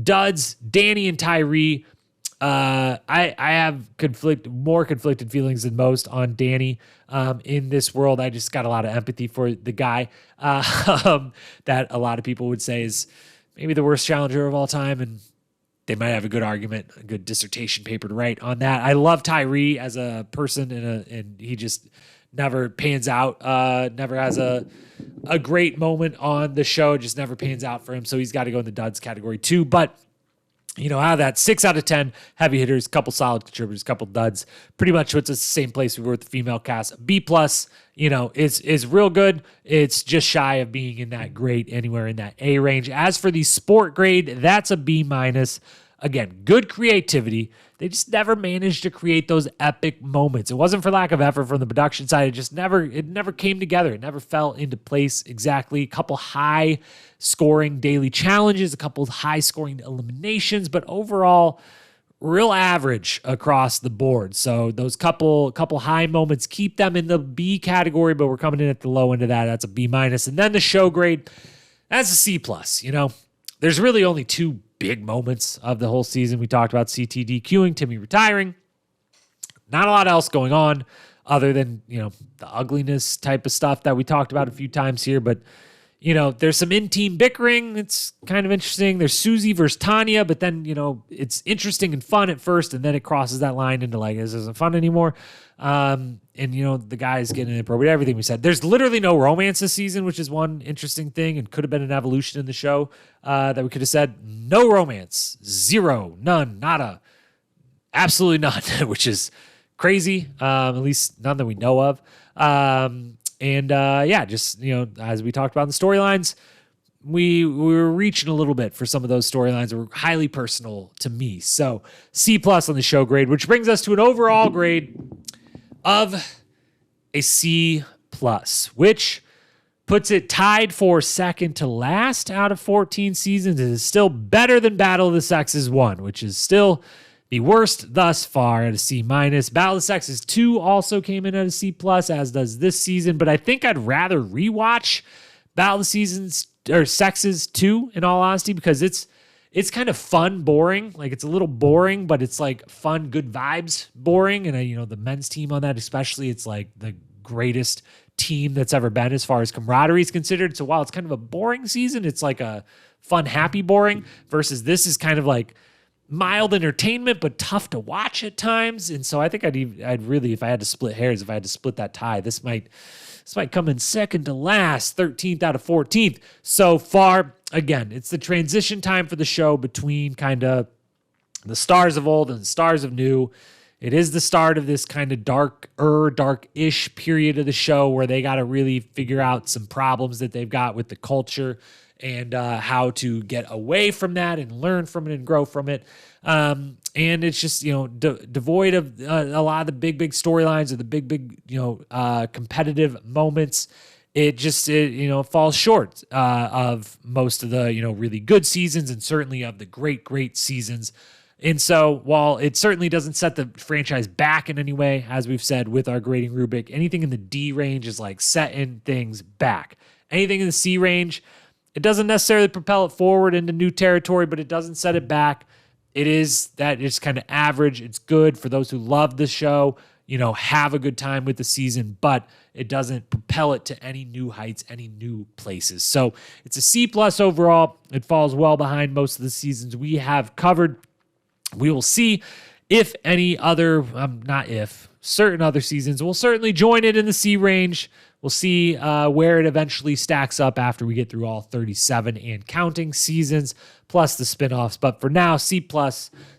Duds, Danny and Tyree. I have more conflicted feelings than most on Danny. In this world, I just got a lot of empathy for the guy that a lot of people would say is maybe the worst challenger of all time, and they might have a good argument, a good dissertation paper to write on that. I love Tyree as a person, and he just never pans out, never has a great moment on the show, just never pans out for him. So he's got to go in the duds category too. But, out of that 6 out of 10 heavy hitters, couple solid contributors, couple duds, pretty much puts us the same place we were with the female cast. B+, is real good. It's just shy of being in that great, anywhere in that A range. As for the sport grade, that's a B-. Again, good creativity. They just never managed to create those epic moments. It wasn't for lack of effort from the production side. It never came together. It never fell into place exactly. A couple high scoring daily challenges, a couple high scoring eliminations, but overall real average across the board. So those couple high moments keep them in the B category, but we're coming in at the low end of that. That's a B-. And then the show grade, that's a C+. There's really only 2 big moments of the whole season. We talked about CT DQing, Timmy retiring. Not a lot else going on other than, the ugliness type of stuff that we talked about a few times here. But, there's some in-team bickering. It's kind of interesting. There's Susie versus Tanya, but then, it's interesting and fun at first, and then it crosses that line into this isn't fun anymore. And, the guys getting inappropriate, everything we said. There's literally no romance this season, which is one interesting thing and could have been an evolution in the show that we could have said. No romance. 0. None. Nada. Absolutely none, which is crazy. At least none that we know of. Just, as we talked about in the storylines, we were reaching a little bit for some of those storylines that were highly personal to me. So C+ on the show grade, which brings us to an overall grade of a C+, which puts it tied for second to last out of 14 seasons. It is still better than Battle of the Sexes 1, which is still the worst thus far at a C-. Battle of the Sexes 2 also came in at a C+, as does this season, but I think I'd rather rewatch Battle of the Sexes 2, in all honesty, because it's it's kind of fun, boring. Like it's a little boring, but it's like fun, good vibes, boring. And the men's team on that, especially, it's like the greatest team that's ever been as far as camaraderie is considered. So while it's kind of a boring season, it's like a fun, happy, boring versus this is kind of like mild entertainment, but tough to watch at times. And so I think I'd really, if I had to split hairs, if I had to split that tie, this might come in second to last, 13th out of 14th so far. Again, it's the transition time for the show between kind of the stars of old and the stars of new. It is the start of this kind of dark-ish period of the show where they got to really figure out some problems that they've got with the culture and how to get away from that and learn from it and grow from it. And it's just, devoid of a lot of the big storylines or the big competitive moments. It just, falls short of most of the, really good seasons and certainly of the great seasons. And so while it certainly doesn't set the franchise back in any way, as we've said with our grading rubric, anything in the D range is like setting things back. Anything in the C range, it doesn't necessarily propel it forward into new territory, but it doesn't set it back. It's kind of average. It's good for those who love the show, have a good time with the season, but it doesn't propel it to any new heights, any new places. So it's a C+ overall. It falls well behind most of the seasons we have covered. We will see if any other, certain other seasons will certainly join it in the C range. We'll see where it eventually stacks up after we get through all 37 and counting seasons, plus the spinoffs. But for now, C+,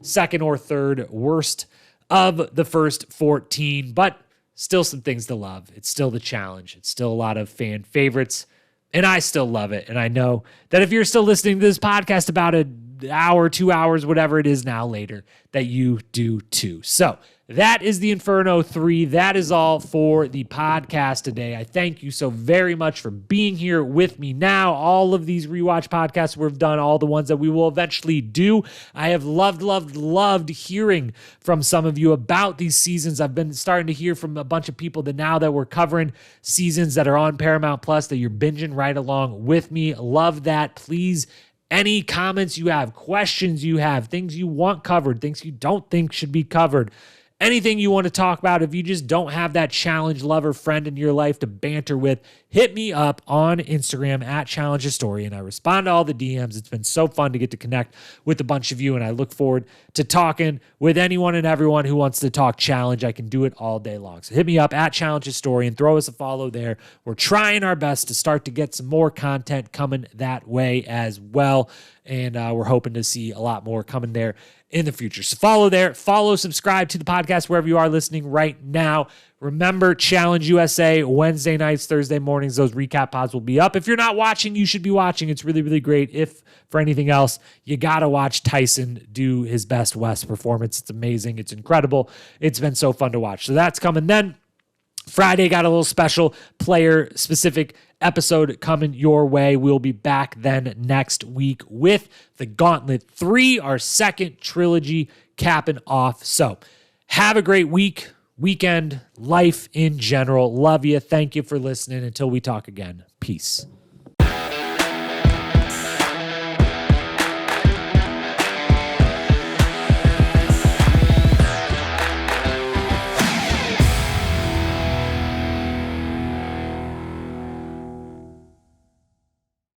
second or third worst of the first 14, but still some things to love. It's still the challenge. It's still a lot of fan favorites, and I still love it. And I know that if you're still listening to this podcast about an hour, 2 hours, whatever it is now later, that you do too. So that is the Inferno 3. That is all for the podcast today. I thank you so very much for being here with me now. All of these rewatch podcasts we've done, all the ones that we will eventually do. I have loved hearing from some of you about these seasons. I've been starting to hear from a bunch of people that now that we're covering seasons that are on Paramount Plus, that you're binging right along with me. Love that. Please, any comments you have, questions you have, things you want covered, things you don't think should be covered, anything you want to talk about, if you just don't have that challenge lover friend in your life to banter with, hit me up on Instagram at Challenge Historian. I respond to all the DMs. It's been so fun to get to connect with a bunch of you, and I look forward to talking with anyone and everyone who wants to talk challenge. I can do it all day long. So hit me up at Challenge Historian. Throw us a follow there. We're trying our best to start to get some more content coming that way as well, and we're hoping to see a lot more coming there in the future. So subscribe to the podcast wherever you are listening right now. Remember, Challenge USA, Wednesday nights, Thursday mornings, those recap pods will be up. If you're not watching, you should be watching. It's really, really great. If for anything else, you got to watch Tyson do his best West performance. It's amazing. It's incredible. It's been so fun to watch. So that's coming. Then Friday got a little special player-specific episode coming your way. We'll be back then next week with The Gauntlet 3, our second trilogy capping off. So have a great weekend, life in general. Love you. Thank you for listening. Until we talk again. Peace.